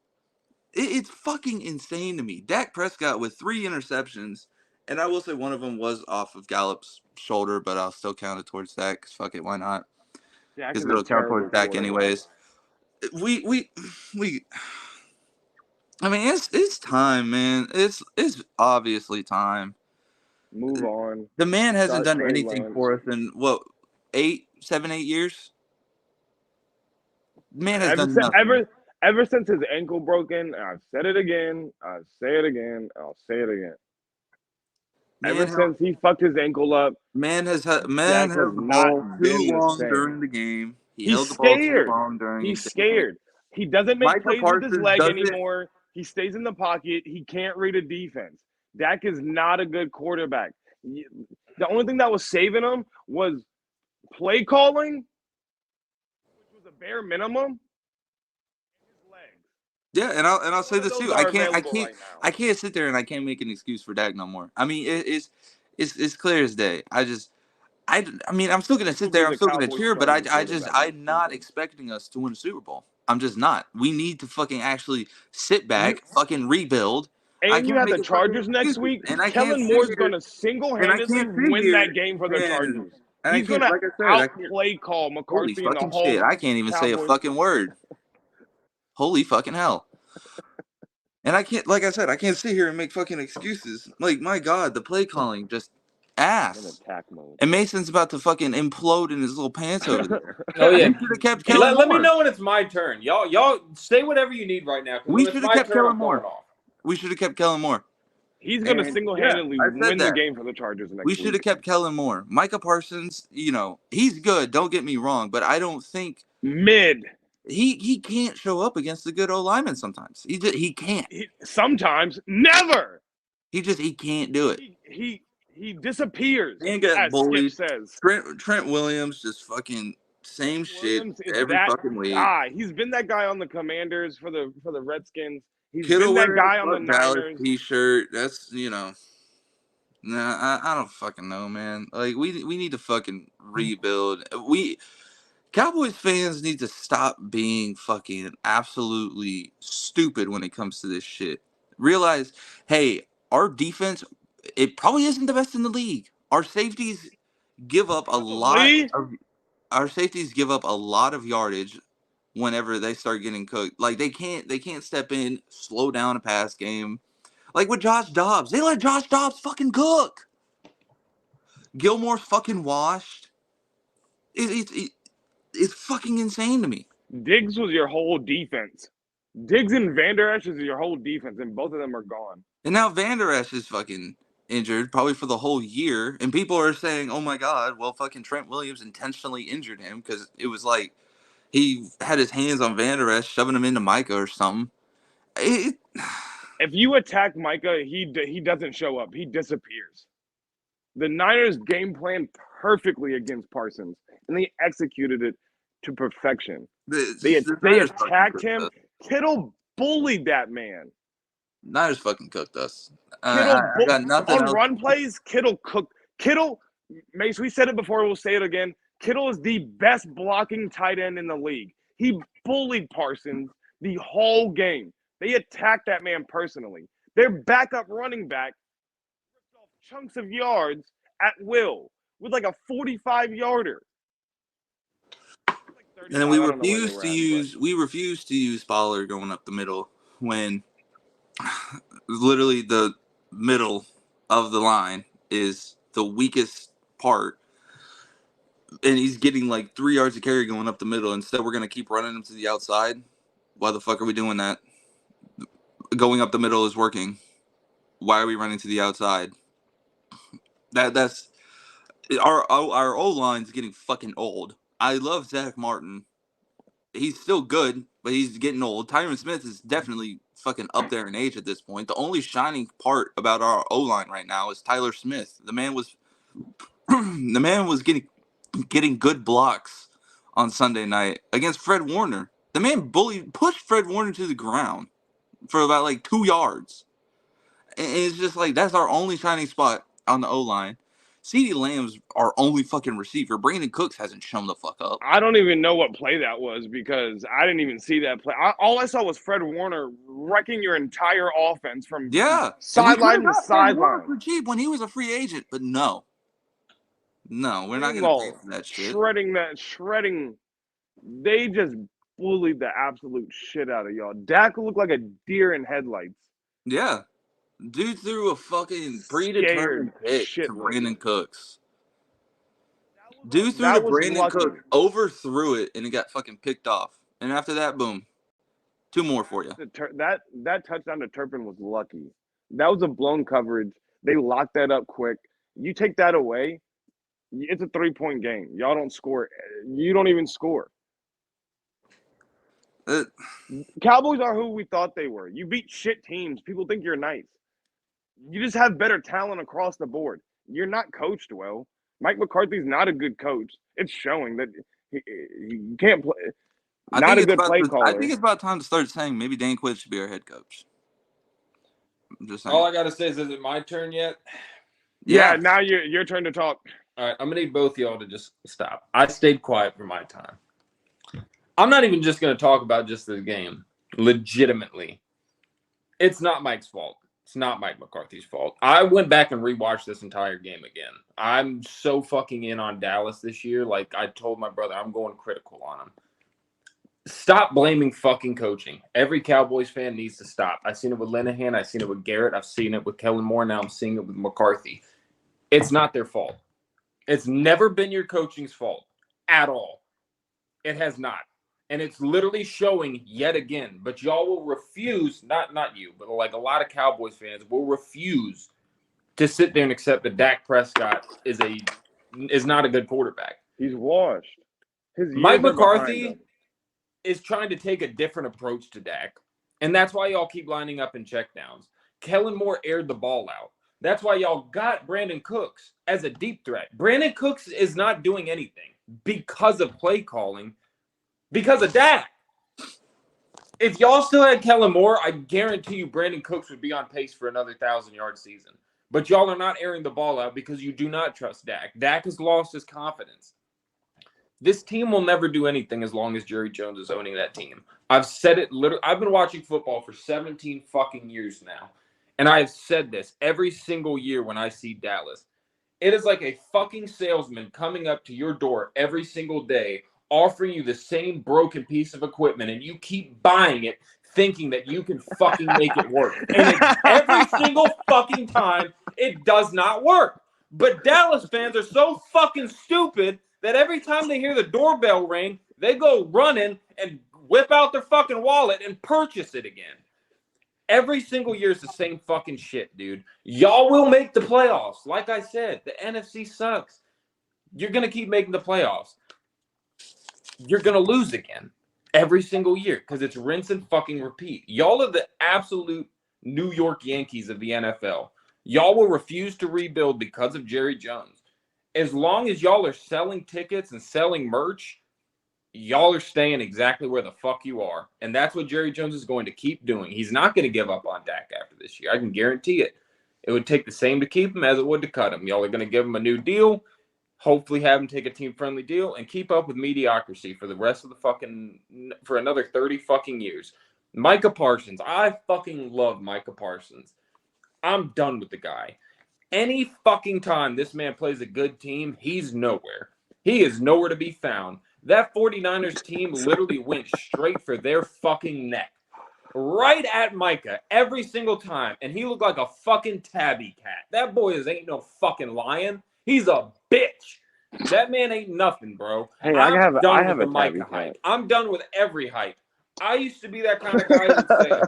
It's fucking insane to me. Dak Prescott with 3 interceptions, and I will say one of them was off of Gallup's shoulder, but I'll still count it towards Dak because fuck it, why not? Because it'll count towards Dak anyways. We I mean, it's time, man. It's obviously time. Move on. The man hasn't Start done Trey anything Lance. for us in what 8 years. The man has done nothing. Ever since his ankle broken, I've said it again. I'll say it again. I'll say it again. Ever since he fucked his ankle up, man has held Dak the has ball not too been the long same. during the game. He He's held the ball too scared. long during He's the game. scared. He doesn't make Micah plays with his Parsons leg doesn't- anymore. He stays in the pocket. He can't read a defense. Dak is not a good quarterback. The only thing that was saving him was play calling, which was a bare minimum, and his legs. Yeah, and I'll say this too. I Right can't sit there and I can't make an excuse for Dak no more. I mean, it's clear as day. I mean, I'm still gonna sit there. I'm still gonna cheer, but I'm not expecting us to win a Super Bowl. I'm just not. We need to fucking actually sit back, fucking rebuild. And you have the Chargers next week. And Kellen Moore's going to single-handedly win that game for the Chargers. He's going to outplay call McCarthy in the whole shit. I can't even say a fucking word. Holy fucking hell. And I can't, like I said, I can't sit here and make fucking excuses. Like, my God, the play calling just ass. Attack mode. And Mason's about to fucking implode in his little pants over there. Oh yeah. We should have kept Kellen Moore. Let me know when it's my turn. Y'all say whatever you need right now. We should have kept Kellen Moore. We should have kept Kellen Moore. He's going to single-handedly win the game for the Chargers next week. We should have kept Kellen Moore. Micah Parsons, you know, he's good. Don't get me wrong, but I don't think mid. He can't show up against the good old linemen sometimes. He can't. Sometimes, never. He can't do it. He disappears. And got bullied. Skip says. Trent Williams just fucking same shit every fucking week. He's been that guy on the Commanders for the Redskins. He's Kittle been that guy on the Niners. T-shirt. That's, you know. Nah, I don't fucking know, man. Like we need to fucking rebuild. Cowboys fans need to stop being fucking absolutely stupid when it comes to this shit. Realize, hey, our defense, it probably isn't the best in the league. Our safeties give up a lot of yardage whenever they start getting cooked. Like they can't step in, slow down a pass game. Like with Josh Dobbs, they let Josh Dobbs fucking cook. Gilmore's fucking washed. It's fucking insane to me. Diggs was your whole defense. Diggs and Van Der Esch is your whole defense, and both of them are gone. And now Van Der Esch is fucking injured, probably for the whole year. And people are saying, oh my God, well, fucking Trent Williams intentionally injured him because it was like he had his hands on Van Der Esch, shoving him into Micah or something. If you attack Micah, he doesn't show up. He disappears. The Niners game planned perfectly against Parsons, and they executed it to perfection. They attacked him. Kittle bullied that man. Niners fucking cooked us. I got nothing on else. Run plays, Kittle cooked. Kittle, Mace, we said it before, we'll say it again. Kittle is the best blocking tight end in the league. He bullied Parsons the whole game. They attacked that man personally. Their backup running back ripped off chunks of yards at will with like a 45-yarder. And then we refused to use Pollard going up the middle when literally the middle of the line is the weakest part. And he's getting like 3 yards of carry going up the middle. Instead, we're going to keep running him to the outside. Why the fuck are we doing that? Going up the middle is working. Why are we running to the outside? That's our O-line's getting fucking old. I love Zach Martin. He's still good, but he's getting old. Tyron Smith is definitely fucking up there in age at this point. The only shining part about our O-line right now is Tyler Smith. The man was getting good blocks on Sunday night against Fred Warner. The man pushed Fred Warner to the ground for about like 2 yards. And it's just like that's our only shining spot on the O-line. CeeDee Lamb's our only fucking receiver. Brandon Cooks hasn't shown the fuck up. I don't even know what play that was because I didn't even see that play. All I saw was Fred Warner wrecking your entire offense from sideline to sideline. For cheap when he was a free agent, but no, we're not going to pay for that shit. Shredding. They just bullied the absolute shit out of y'all. Dak looked like a deer in headlights. Yeah. Dude threw a fucking predetermined pick to shitless. Brandon Cooks. Dude threw That to was Brandon lucky. Cooks, overthrew it, and it got fucking picked off. And after that, boom. 2 more for you. That touchdown to Turpin was lucky. That was a blown coverage. They locked that up quick. You take that away, it's a 3-point game. Y'all don't score. You don't even score. Cowboys are who we thought they were. You beat shit teams. People think you're nice. You just have better talent across the board. You're not coached well. Mike McCarthy's not a good coach. It's showing that he can't play. Not a good play caller. I think it's about time to start saying maybe Dan Quinn should be our head coach. I'm just saying. All I got to say is it my turn yet? Yeah, now your turn to talk. All right, I'm going to need both of y'all to just stop. I stayed quiet for my time. I'm not even just going to talk about just this game. Legitimately. It's not Mike's fault. It's not Mike McCarthy's fault. I went back and rewatched this entire game again. I'm so fucking in on Dallas this year. Like I told my brother, I'm going critical on him. Stop blaming fucking coaching. Every Cowboys fan needs to stop. I've seen it with Linehan. I've seen it with Garrett. I've seen it with Kellen Moore. Now I'm seeing it with McCarthy. It's not their fault. It's never been your coaching's fault at all. It has not. And it's literally showing yet again. But y'all will refuse, not you, but like a lot of Cowboys fans will refuse to sit there and accept that Dak Prescott is not a good quarterback. He's washed. Mike McCarthy is trying to take a different approach to Dak. And that's why y'all keep lining up in checkdowns. Kellen Moore aired the ball out. That's why y'all got Brandon Cooks as a deep threat. Brandon Cooks is not doing anything because of play calling. Because of Dak. If y'all still had Kellen Moore, I guarantee you Brandon Cooks would be on pace for another 1,000-yard season. But y'all are not airing the ball out because you do not trust Dak. Dak has lost his confidence. This team will never do anything as long as Jerry Jones is owning that team. I've said it literally. I've been watching football for 17 fucking years now. And I have said this every single year when I see Dallas. It is like a fucking salesman coming up to your door every single day offering you the same broken piece of equipment, and you keep buying it thinking that you can fucking make it work. And every single fucking time, it does not work. But Dallas fans are so fucking stupid that every time they hear the doorbell ring, they go running and whip out their fucking wallet and purchase it again. Every single year is the same fucking shit, dude. Y'all will make the playoffs. Like I said, the NFC sucks. You're going to keep making the playoffs. You're going to lose again every single year because it's rinse and fucking repeat. Y'all are the absolute New York Yankees of the NFL. Y'all will refuse to rebuild because of Jerry Jones. As long as y'all are selling tickets and selling merch, y'all are staying exactly where the fuck you are. And that's what Jerry Jones is going to keep doing. He's not going to give up on Dak after this year. I can guarantee it. It would take the same to keep him as it would to cut him. Y'all are going to give him a new deal. Hopefully have him take a team-friendly deal and keep up with mediocrity for the rest of the fucking, for another 30 fucking years. Micah Parsons. I fucking love Micah Parsons. I'm done with the guy. Any fucking time this man plays a good team, he's nowhere. He is nowhere to be found. That 49ers team literally went straight for their fucking neck. Right at Micah every single time. And he looked like a fucking tabby cat. That boy ain't no fucking lion. He's a bitch. That man ain't nothing, bro. Hey, I have a Micah hype. I'm done with every hype. I used to be that kind of guy who would say,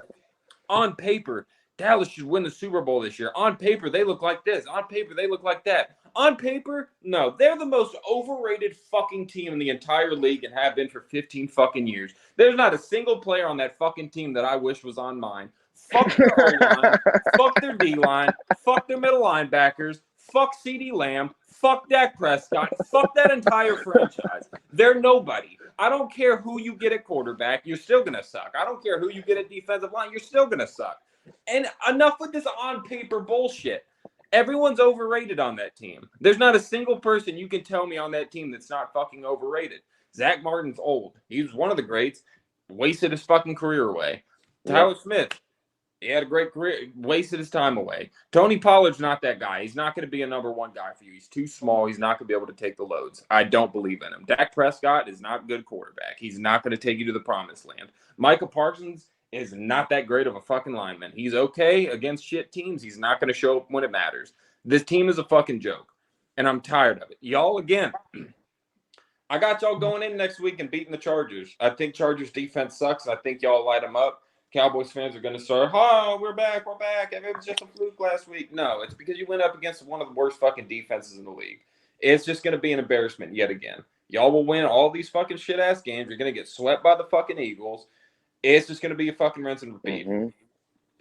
on paper, Dallas should win the Super Bowl this year. On paper, they look like this. On paper, they look like that. On paper, no. They're the most overrated fucking team in the entire league and have been for 15 fucking years. There's not a single player on that fucking team that I wish was on mine. Fuck their O-line. Fuck their D-line. Fuck their middle linebackers. Fuck CeeDee Lamb. Fuck Dak Prescott. Fuck that entire franchise. They're nobody. I don't care who you get at quarterback. You're still going to suck. I don't care who you get at defensive line. You're still going to suck. And enough with this on-paper bullshit. Everyone's overrated on that team. There's not a single person you can tell me on that team that's not fucking overrated. Zach Martin's old. He was one of the greats. Wasted his fucking career away. Tyler Smith. He had a great career, wasted his time away. Tony Pollard's not that guy. He's not going to be a number one guy for you. He's too small. He's not going to be able to take the loads. I don't believe in him. Dak Prescott is not a good quarterback. He's not going to take you to the promised land. Micah Parsons is not that great of a fucking lineman. He's okay against shit teams. He's not going to show up when it matters. This team is a fucking joke, and I'm tired of it. Y'all, again, I got y'all going in next week and beating the Chargers. I think Chargers defense sucks. I think y'all light them up. Cowboys fans are going to start, oh, we're back. If it was just a fluke last week. No, it's because you went up against one of the worst fucking defenses in the league. It's just going to be an embarrassment yet again. Y'all will win all these fucking shit-ass games. You're going to get swept by the fucking Eagles. It's just going to be a fucking rinse and repeat. Mm-hmm.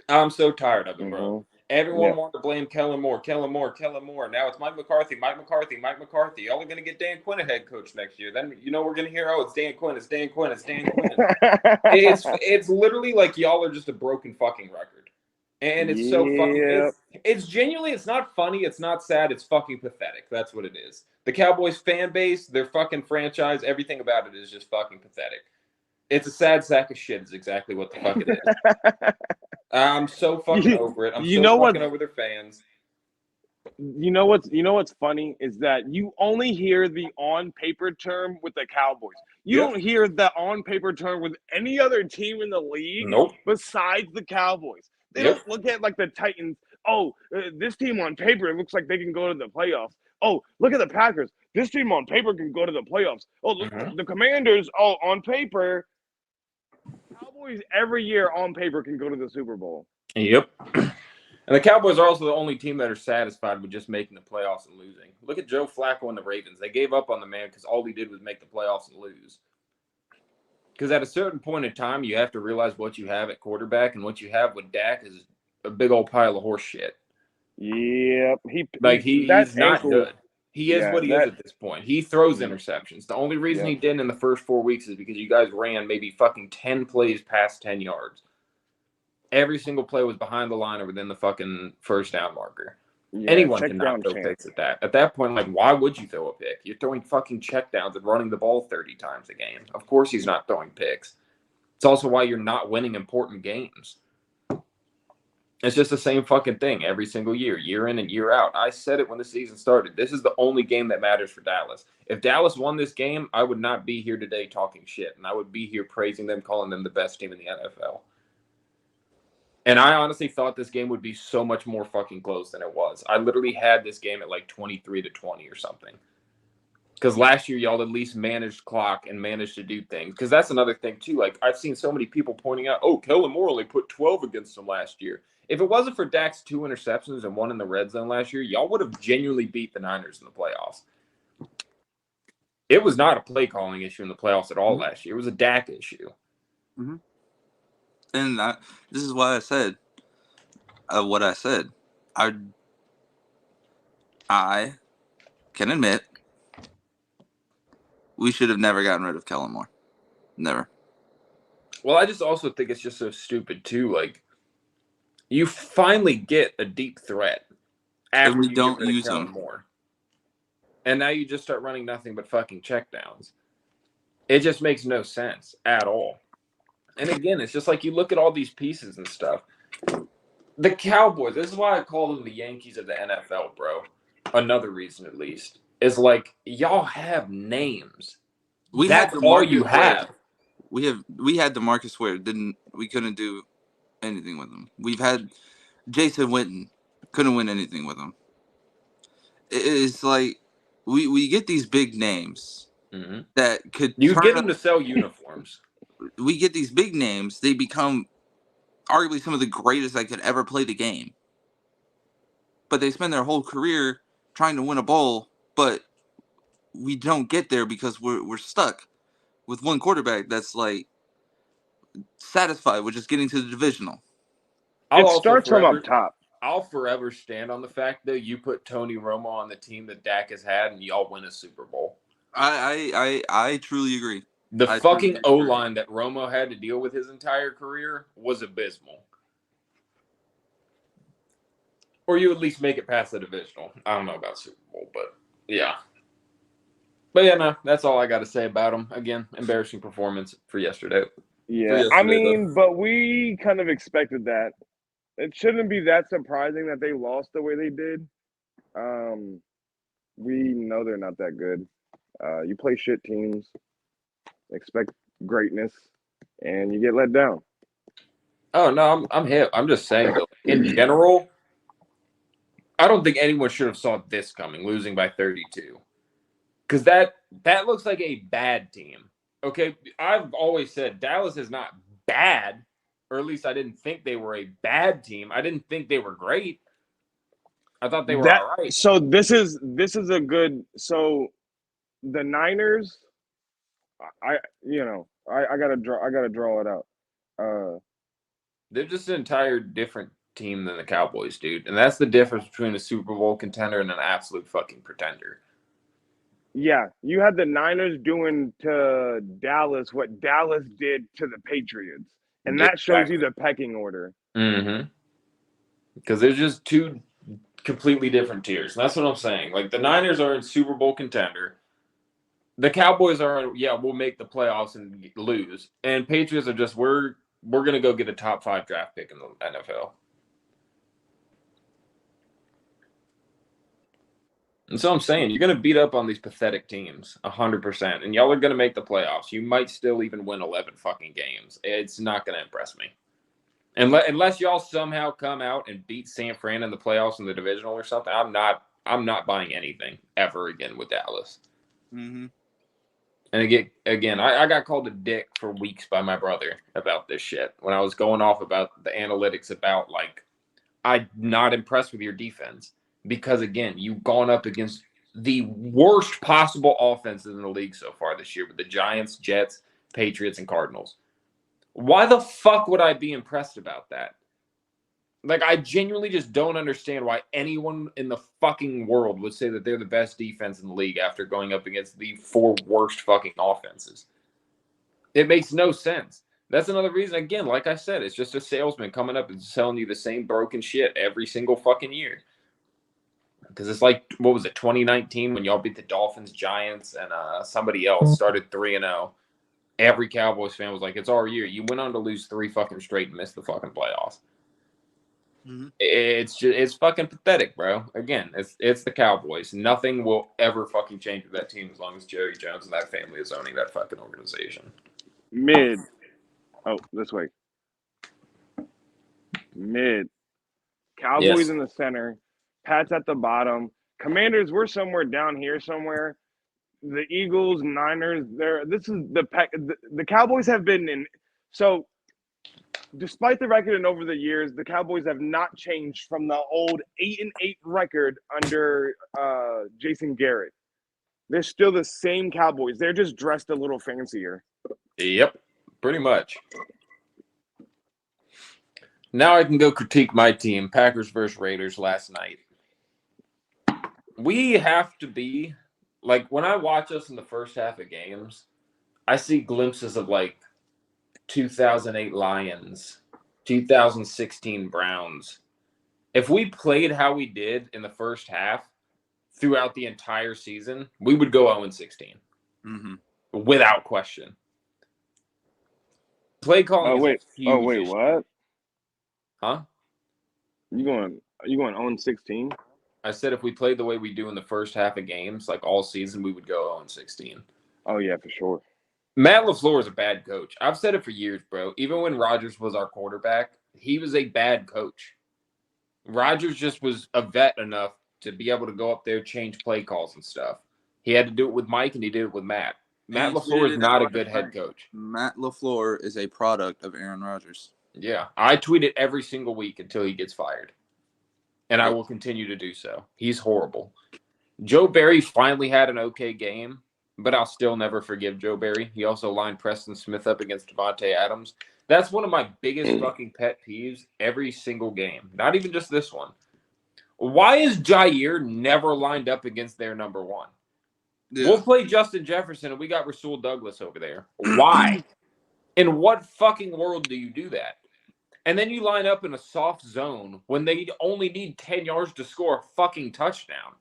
I'm so tired of it, bro. Mm-hmm. Everyone wanted to blame Kellen Moore. Now it's Mike McCarthy. Y'all are going to get Dan Quinn a head coach next year. Then, we're going to hear, oh, it's Dan Quinn. It's literally like y'all are just a broken fucking record. And it's so fucking, it's genuinely, it's not funny. It's not sad. It's fucking pathetic. That's what it is. The Cowboys fan base, their fucking franchise, everything about it is just fucking pathetic. It's a sad sack of shit is exactly what the fuck it is. I'm so fucking over it. I'm so fucking over their fans. You know what's funny is that you only hear the on paper term with the Cowboys. You don't hear the on paper term with any other team in the league besides the Cowboys. They don't look at like the Titans. Oh, this team on paper, it looks like they can go to the playoffs. Oh, look at the Packers. This team on paper can go to the playoffs. Oh, look, the Commanders, on paper. Cowboys every year on paper can go to the Super Bowl. Yep. And the Cowboys are also the only team that are satisfied with just making the playoffs and losing. Look at Joe Flacco and the Ravens. They gave up on the man because all he did was make the playoffs and lose. Because at a certain point in time, you have to realize what you have at quarterback, and what you have with Dak is a big old pile of horse shit. Yep. He's not good. He is what he is at this point. He throws interceptions. The only reason he didn't in the first 4 weeks is because you guys ran maybe fucking 10 plays past 10 yards. Every single play was behind the line or within the fucking first down marker. Yeah, anyone cannot throw picks at that. At that point, like, why would you throw a pick? You're throwing fucking checkdowns and running the ball 30 times a game. Of course he's not throwing picks. It's also why you're not winning important games. It's just the same fucking thing every single year, year in and year out. I said it when the season started. This is the only game that matters for Dallas. If Dallas won this game, I would not be here today talking shit, and I would be here praising them, calling them the best team in the NFL. And I honestly thought this game would be so much more fucking close than it was. I literally had this game at like 23-20 or something. Because last year, y'all at least managed clock and managed to do things. Because that's another thing, too. Like, I've seen so many people pointing out, oh, Kellen Moore only put 12 against them last year. If it wasn't for Dak's 2 interceptions and 1 in the red zone last year, y'all would have genuinely beat the Niners in the playoffs. It was not a play calling issue in the playoffs at all last year. It was a Dak issue. Mm-hmm. And this is why I said what I said. I can admit we should have never gotten rid of Kellen Moore. Never. Well, I just also think it's just so stupid, too. Like, you finally get a deep threat after you don't use him more. And now you just start running nothing but fucking checkdowns. It just makes no sense at all. And again, it's just like you look at all these pieces and stuff. The Cowboys, this is why I call them the Yankees of the NFL, bro. Another reason, at least, is like y'all have names. That's all you have. We had DeMarcus Ware. We couldn't do anything with him. We've had Jason Witten. Couldn't win anything with him. It's like we get these big names that could. You get them to sell uniforms. We get these big names. They become arguably some of the greatest that could ever play the game. But they spend their whole career trying to win a bowl, but we don't get there because we're stuck with one quarterback that's like satisfied with just getting to the divisional. It starts from up top. I'll forever stand on the fact that you put Tony Romo on the team that Dak has had and y'all win a Super Bowl. I truly agree. The fucking O-line that Romo had to deal with his entire career was abysmal. Or you at least make it past the divisional. I don't know about Super Bowl, but yeah. But yeah, no, that's all I got to say about him. Again, embarrassing performance for yesterday. Yeah, but we kind of expected that. it shouldn't be that surprising that they lost the way they did. We know they're not that good. You play shit teams, expect greatness, and you get let down. Oh no, I'm hip. I'm just saying though, in general, I don't think anyone should have saw this coming, losing by 32. Because that looks like a bad team. Okay, I've always said Dallas is not bad, or at least I didn't think they were a bad team. I didn't think they were great. I thought they were all right. So this is a good. So the Niners, I gotta draw it out. They're just an entire different team than the Cowboys, dude. And that's the difference between a Super Bowl contender and an absolute fucking pretender. Yeah, you had the Niners doing to Dallas what Dallas did to the Patriots. And that shows you the pecking order. Mm-hmm. Because there's just two completely different tiers. And that's what I'm saying. Like, the Niners are in Super Bowl contender. The Cowboys are, we'll make the playoffs and lose. And Patriots are just, we're going to go get a top 5 draft pick in the NFL. And so I'm saying, you're going to beat up on these pathetic teams 100%. And y'all are going to make the playoffs. You might still even win 11 fucking games. It's not going to impress me. Unless y'all somehow come out and beat San Fran in the playoffs in the divisional or something, I'm not buying anything ever again with Dallas. Mm-hmm. And again, I got called a dick for weeks by my brother about this shit when I was going off about the analytics about, like, I'm not impressed with your defense because, again, you've gone up against the worst possible offenses in the league so far this year with the Giants, Jets, Patriots, and Cardinals. Why the fuck would I be impressed about that? Like, I genuinely just don't understand why anyone in the fucking world would say that they're the best defense in the league after going up against the 4 worst fucking offenses. It makes no sense. That's another reason, again, like I said, it's just a salesman coming up and selling you the same broken shit every single fucking year. Because it's like, what was it, 2019 when y'all beat the Dolphins, Giants, and somebody else started 3-0. Every Cowboys fan was like, it's our year. You went on to lose 3 fucking straight and missed the fucking playoffs. Mm-hmm. It's fucking pathetic, bro. Again, it's the Cowboys. Nothing will ever fucking change with that team as long as Jerry Jones and that family is owning that fucking organization. Mid. Oh, this way. Mid. Cowboys in the center. Pats at the bottom. Commanders, we're somewhere down here somewhere. The Eagles, Niners, this is the pack. The Cowboys have been in. So, despite the record and over the years, the Cowboys have not changed from the old 8-8 record under Jason Garrett. They're still the same Cowboys. They're just dressed a little fancier. Yep, pretty much. Now I can go critique my team, Packers versus Raiders last night. We have to be, like, when I watch us in the first half of games, I see glimpses of, like, 2008 Lions, 2016 Browns. If we played how we did in the first half throughout the entire season, we would go 0-16. Mm-hmm. Without question. Play calling. What? Huh? You going 0-16? I said if we played the way we do in the first half of games, like all season, we would go 0-16. Oh, yeah, for sure. Matt LaFleur is a bad coach. I've said it for years, bro. Even when Rodgers was our quarterback, he was a bad coach. Rodgers just was a vet enough to be able to go up there, change play calls and stuff. He had to do it with Mike, and he did it with Matt. Matt LaFleur is not a good head coach. Matt LaFleur is a product of Aaron Rodgers. Yeah. I tweet it every single week until he gets fired. And I will continue to do so. He's horrible. Joe Barry finally had an okay game, but I'll still never forgive Joe Barry. He also lined Preston Smith up against Devontae Adams. That's one of my biggest fucking pet peeves every single game. Not even just this one. Why is Jair never lined up against their number one? Yeah. We'll play Justin Jefferson, and we got Rasul Douglas over there. Why? In what fucking world do you do that? And then you line up in a soft zone when they only need 10 yards to score a fucking touchdown.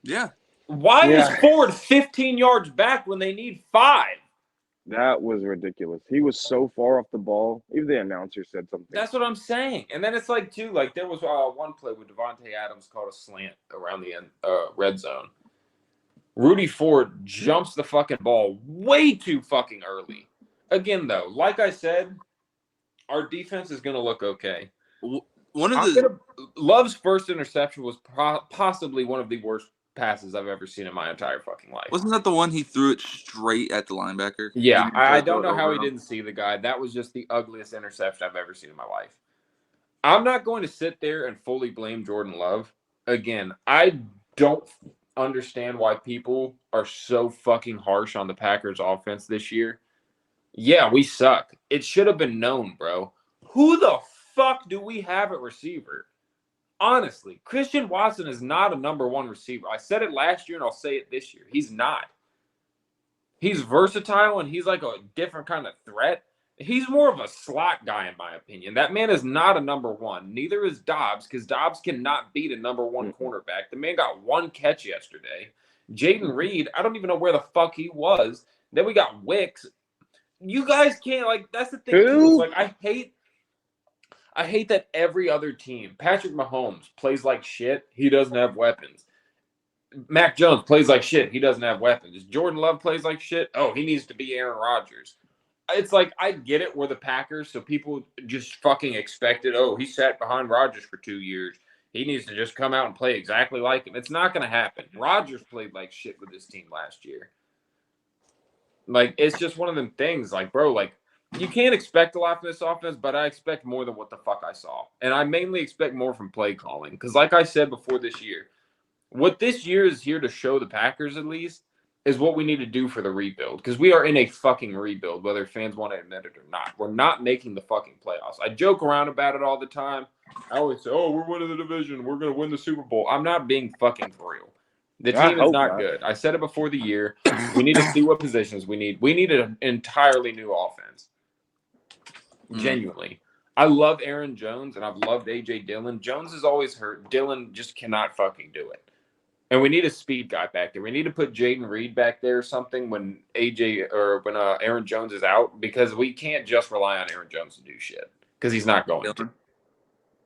Yeah. Why is Ford 15 yards back when they need 5? That was ridiculous. He was so far off the ball. Even the announcer said something. That's what I'm saying. And then it's like, too, like there was one play with Devontae Adams called a slant around the end, red zone. Rudy Ford jumps the fucking ball way too fucking early. Again, though, like I said, our defense is going to look okay. Love's first interception was possibly one of the worst passes I've ever seen in my entire fucking life. Wasn't that the one he threw it straight at the linebacker? Yeah, I don't know how he didn't see the guy. That was just the ugliest interception I've ever seen in my life. I'm not going to sit there and fully blame Jordan Love. Again, I don't understand why people are so fucking harsh on the Packers offense this year. Yeah, we suck. It should have been known, bro. Who the fuck do we have at receiver? Honestly, Christian Watson is not a number one receiver. I said it last year and I'll say it this year. He's not. He's versatile and he's like a different kind of threat. He's more of a slot guy, in my opinion. That man is not a number one. Neither is Dobbs, because Dobbs cannot beat a number one cornerback. The man got one catch yesterday. Jaden Reed, I don't even know where the fuck he was. Then we got Wicks. You guys can't, like, that's the thing. Too. Like, I hate that every other team, Patrick Mahomes plays like shit. He doesn't have weapons. Mac Jones plays like shit. He doesn't have weapons. Jordan Love plays like shit. Oh, he needs to be Aaron Rodgers. It's like, I get it. We're the Packers, so people just fucking expected, oh, he sat behind Rodgers for 2 years. He needs to just come out and play exactly like him. It's not going to happen. Rodgers played like shit with his team last year. Like, it's just one of them things. Like, bro, like, you can't expect a lot from this offense, but I expect more than what the fuck I saw. And I mainly expect more from play calling. Because like I said before this year, what this year is here to show the Packers, at least, is what we need to do for the rebuild. Because we are in a fucking rebuild, whether fans want to admit it or not. We're not making the fucking playoffs. I joke around about it all the time. I always say, oh, we're winning the division. We're going to win the Super Bowl. I'm not being fucking for real. The team is not good. I said it before the year. We need to see what positions we need. We need an entirely new offense. Genuinely. I love Aaron Jones, and I've loved A.J. Dillon. Jones is always hurt. Dillon just cannot fucking do it. And we need a speed guy back there. We need to put Jaden Reed back there or something when Aaron Jones is out, because we can't just rely on Aaron Jones to do shit, because he's not going to.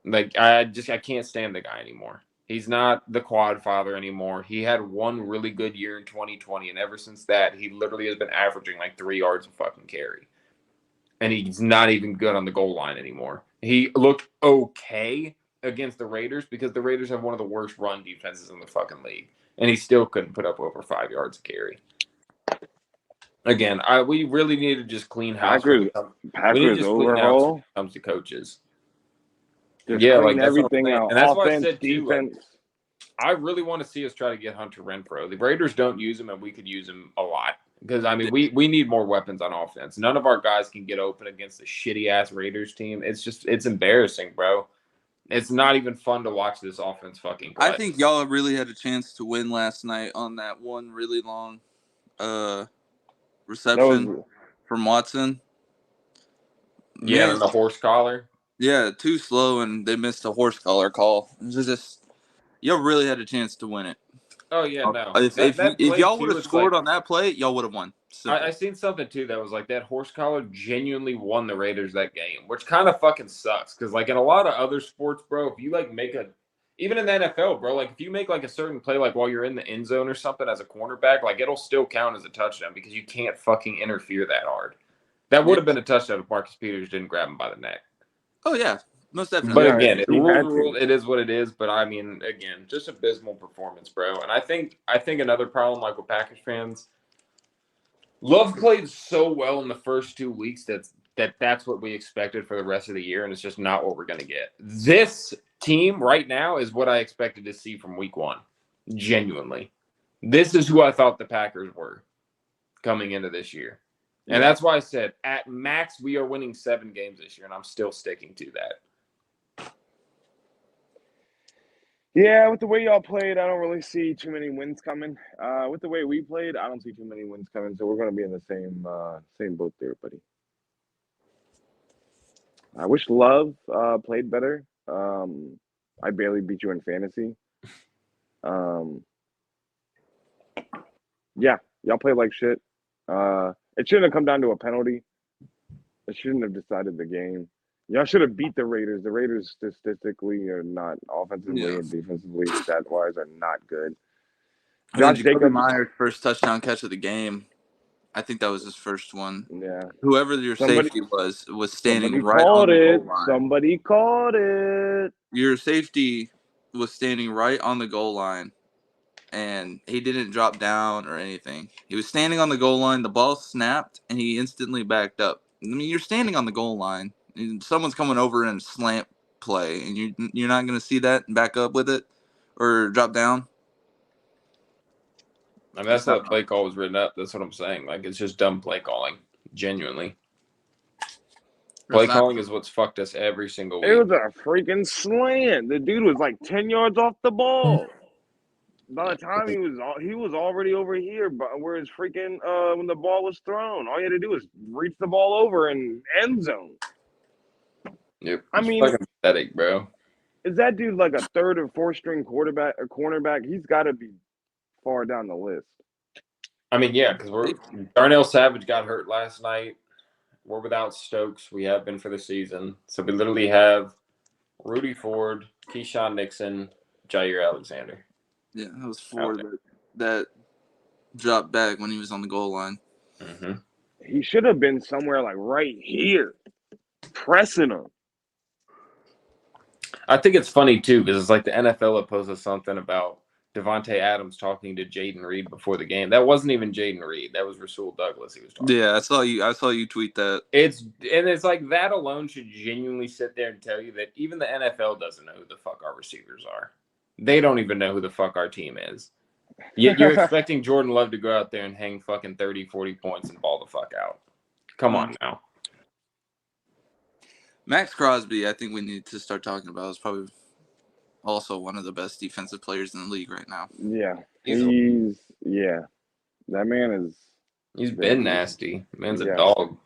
Like, I can't stand the guy anymore. He's not the quad father anymore. He had one really good year in 2020, and ever since that, he literally has been averaging like 3 yards a fucking carry. And he's not even good on the goal line anymore. He looked okay against the Raiders, because the Raiders have one of the worst run defenses in the fucking league, and he still couldn't put up over 5 yards a carry. Again, we really need to just clean house. Packers overhaul when it comes to coaches. Just clean everything out. And that's offense, why I said defense. Too, I really want to see us try to get Hunter Renfrow. The Raiders don't use him, and we could use him a lot. Because, I mean, we need more weapons on offense. None of our guys can get open against a shitty-ass Raiders team. It's embarrassing, bro. It's not even fun to watch this offense fucking play. I think y'all really had a chance to win last night on that one really long reception from Watson. Yeah, and the horse collar. Yeah, too slow, and they missed a horse collar call. It was just, y'all really had a chance to win it. Oh, yeah, no. If y'all would have scored on that play, y'all would have won. I seen something, too, that was like that horse collar genuinely won the Raiders that game, which kind of fucking sucks. Because, like, in a lot of other sports, bro, if you, like, even in the NFL, bro, like, if you make, like, a certain play, like, while you're in the end zone or something as a cornerback, like, it'll still count as a touchdown because you can't fucking interfere that hard. That would have been a touchdown if Marcus Peters didn't grab him by the neck. Oh, yeah. Most definitely. But again, it is what it is. But I mean, again, just abysmal performance, bro. And I think another problem, like with Packers fans, Love played so well in the first 2 weeks that's what we expected for the rest of the year, and it's just not what we're gonna get. This team right now is what I expected to see from week 1. Genuinely, this is who I thought the Packers were coming into this year. And that's why I said, at max, we are winning 7 games this year, and I'm still sticking to that. Yeah, with the way y'all played, I don't really see too many wins coming. With the way we played, I don't see too many wins coming, so we're going to be in the same boat there, buddy. I wish Love played better. I barely beat you in fantasy. Yeah, y'all played like shit. It shouldn't have come down to a penalty. It shouldn't have decided the game. Y'all should have beat the Raiders. The Raiders statistically are not offensively and defensively stat-wise are not good. And then Josh Jacoby Jacobs, Myers' first touchdown catch of the game. I think that was his first one. yeah. Whoever your safety was standing Somebody right called on the it. goal line. Somebody called it. Your safety was standing right on the goal line, and he didn't drop down or anything. He was standing on the goal line. The ball snapped, and he instantly backed up. I mean, you're standing on the goal line, and someone's coming over in a slant play, and you're not going to see that and back up with it or drop down. I mean, that's how the play call was written up. That's what I'm saying. Like, it's just dumb play calling. Genuinely. Play calling is what's fucked us every single week. It was a freaking slant. The dude was like 10 yards off the ball. By the time he was already over here, but where his freaking when the ball was thrown, all you had to do was reach the ball over in end zone. Yep. I It's mean, fucking pathetic, bro. Is that dude like a third or fourth string quarterback or cornerback? He's got to be far down the list. I mean, yeah, because Darnell Savage got hurt last night. We're without Stokes. We have been for the season. So we literally have Rudy Ford, Keyshawn Nixon, Jair Alexander. Yeah, that was Ford that dropped back when he was on the goal line. Mm-hmm. He should have been somewhere like right here, pressing him. I think it's funny, too, because it's like the NFL had posted something about Devontae Adams talking to Jaden Reed before the game. That wasn't even Jaden Reed. That was Rasul Douglas he was talking Yeah, I saw you tweet that. It's like that alone should genuinely sit there and tell you that even the NFL doesn't know who the fuck our receivers are. They don't even know who the fuck our team is. Yet you're expecting Jordan Love to go out there and hang fucking 30, 40 points and ball the fuck out. Come on now. Max Crosby, I think we need to start talking about, is probably also one of the best defensive players in the league right now. Yeah. That man is. He's been nasty. Man's a dog.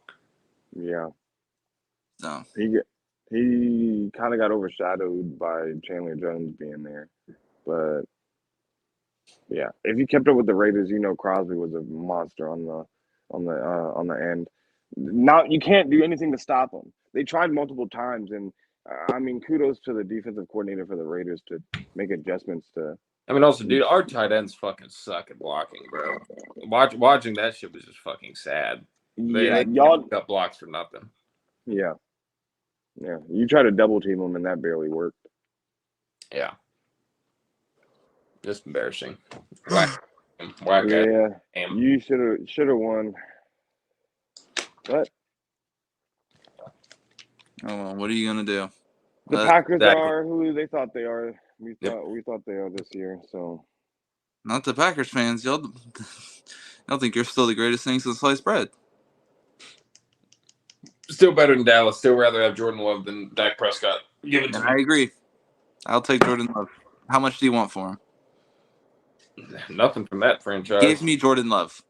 Yeah. So he kind of got overshadowed by Chandler Jones being there, but yeah, if he kept up with the Raiders, Crosby was a monster on the end. Now you can't do anything to stop him. They tried multiple times, and I mean, kudos to the defensive coordinator for the Raiders to make adjustments to. I mean, also, dude, our tight ends fucking suck at blocking, bro. Watching that shit was just fucking sad. They y'all got blocks for nothing. Yeah. You try to double team them, and that barely worked. Yeah. Just embarrassing. Yeah. You should have won. But what are you gonna do? The Packers are who they thought they are. We thought they are this year. So not the Packers fans. Y'all think you're still the greatest thing since sliced bread. Still better than Dallas. Still rather have Jordan Love than Dak Prescott. Give it to me. I agree. I'll take Jordan Love. How much do you want for him? Nothing from that franchise. Give me Jordan Love.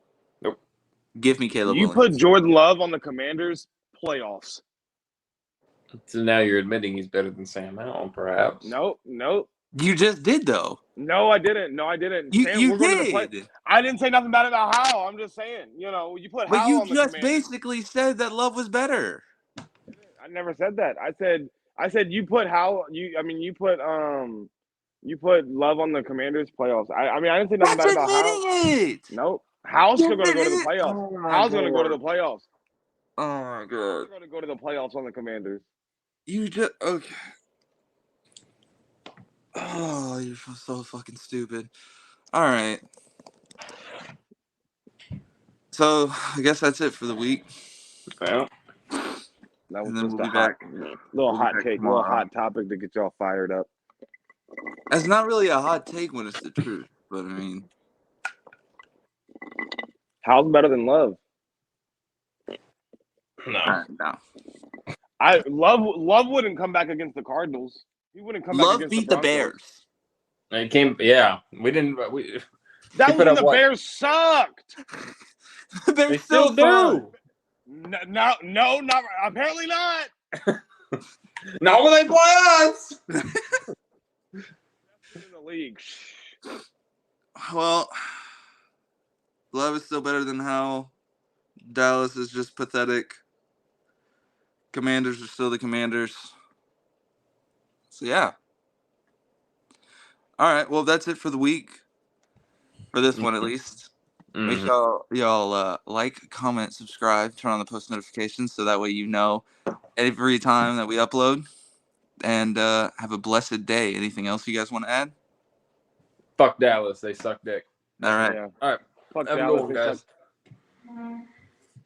Nope. Give me Caleb You Williams. put Jordan Love on the Commanders playoffs. So now you're admitting he's better than Sam Allen, perhaps. Nope. You just did, though. No, I didn't. You did. I didn't say nothing bad about Howell. I'm just saying, you put Howell on the Commanders. But you just basically said that Love was better. I never said that. I said you put Howell. You put Love on the Commanders playoffs. I didn't say nothing bad about Howell. Nope. Howell's still going to go to the playoffs. Howell's going to go to the playoffs. Oh my god. We're going to go to the playoffs on the Commanders. You just okay. Oh, you're so fucking stupid. All right. So I guess that's it for the week. Yeah. That was just a hot topic to get y'all fired up. It's not really a hot take when it's the truth, but I mean, How's better than Love? No. Love wouldn't come back against the Cardinals. He wouldn't come back against beat the Bears. It came, yeah. We didn't. That was when the Bears sucked. The Bears they still do. No, not apparently not. Not when they play us. In the league. Well, Love is still better than Howell. Dallas is just pathetic. Commanders are still the Commanders. So, yeah. All right. Well, that's it for the week. For this one, at least. Make sure y'all like, comment, subscribe, turn on the post notifications so that way you know every time that we upload. And have a blessed day. Anything else you guys want to add? Fuck Dallas. They suck dick. All right. Yeah. All right. Fuck Have a Dallas. good one, They guys. suck.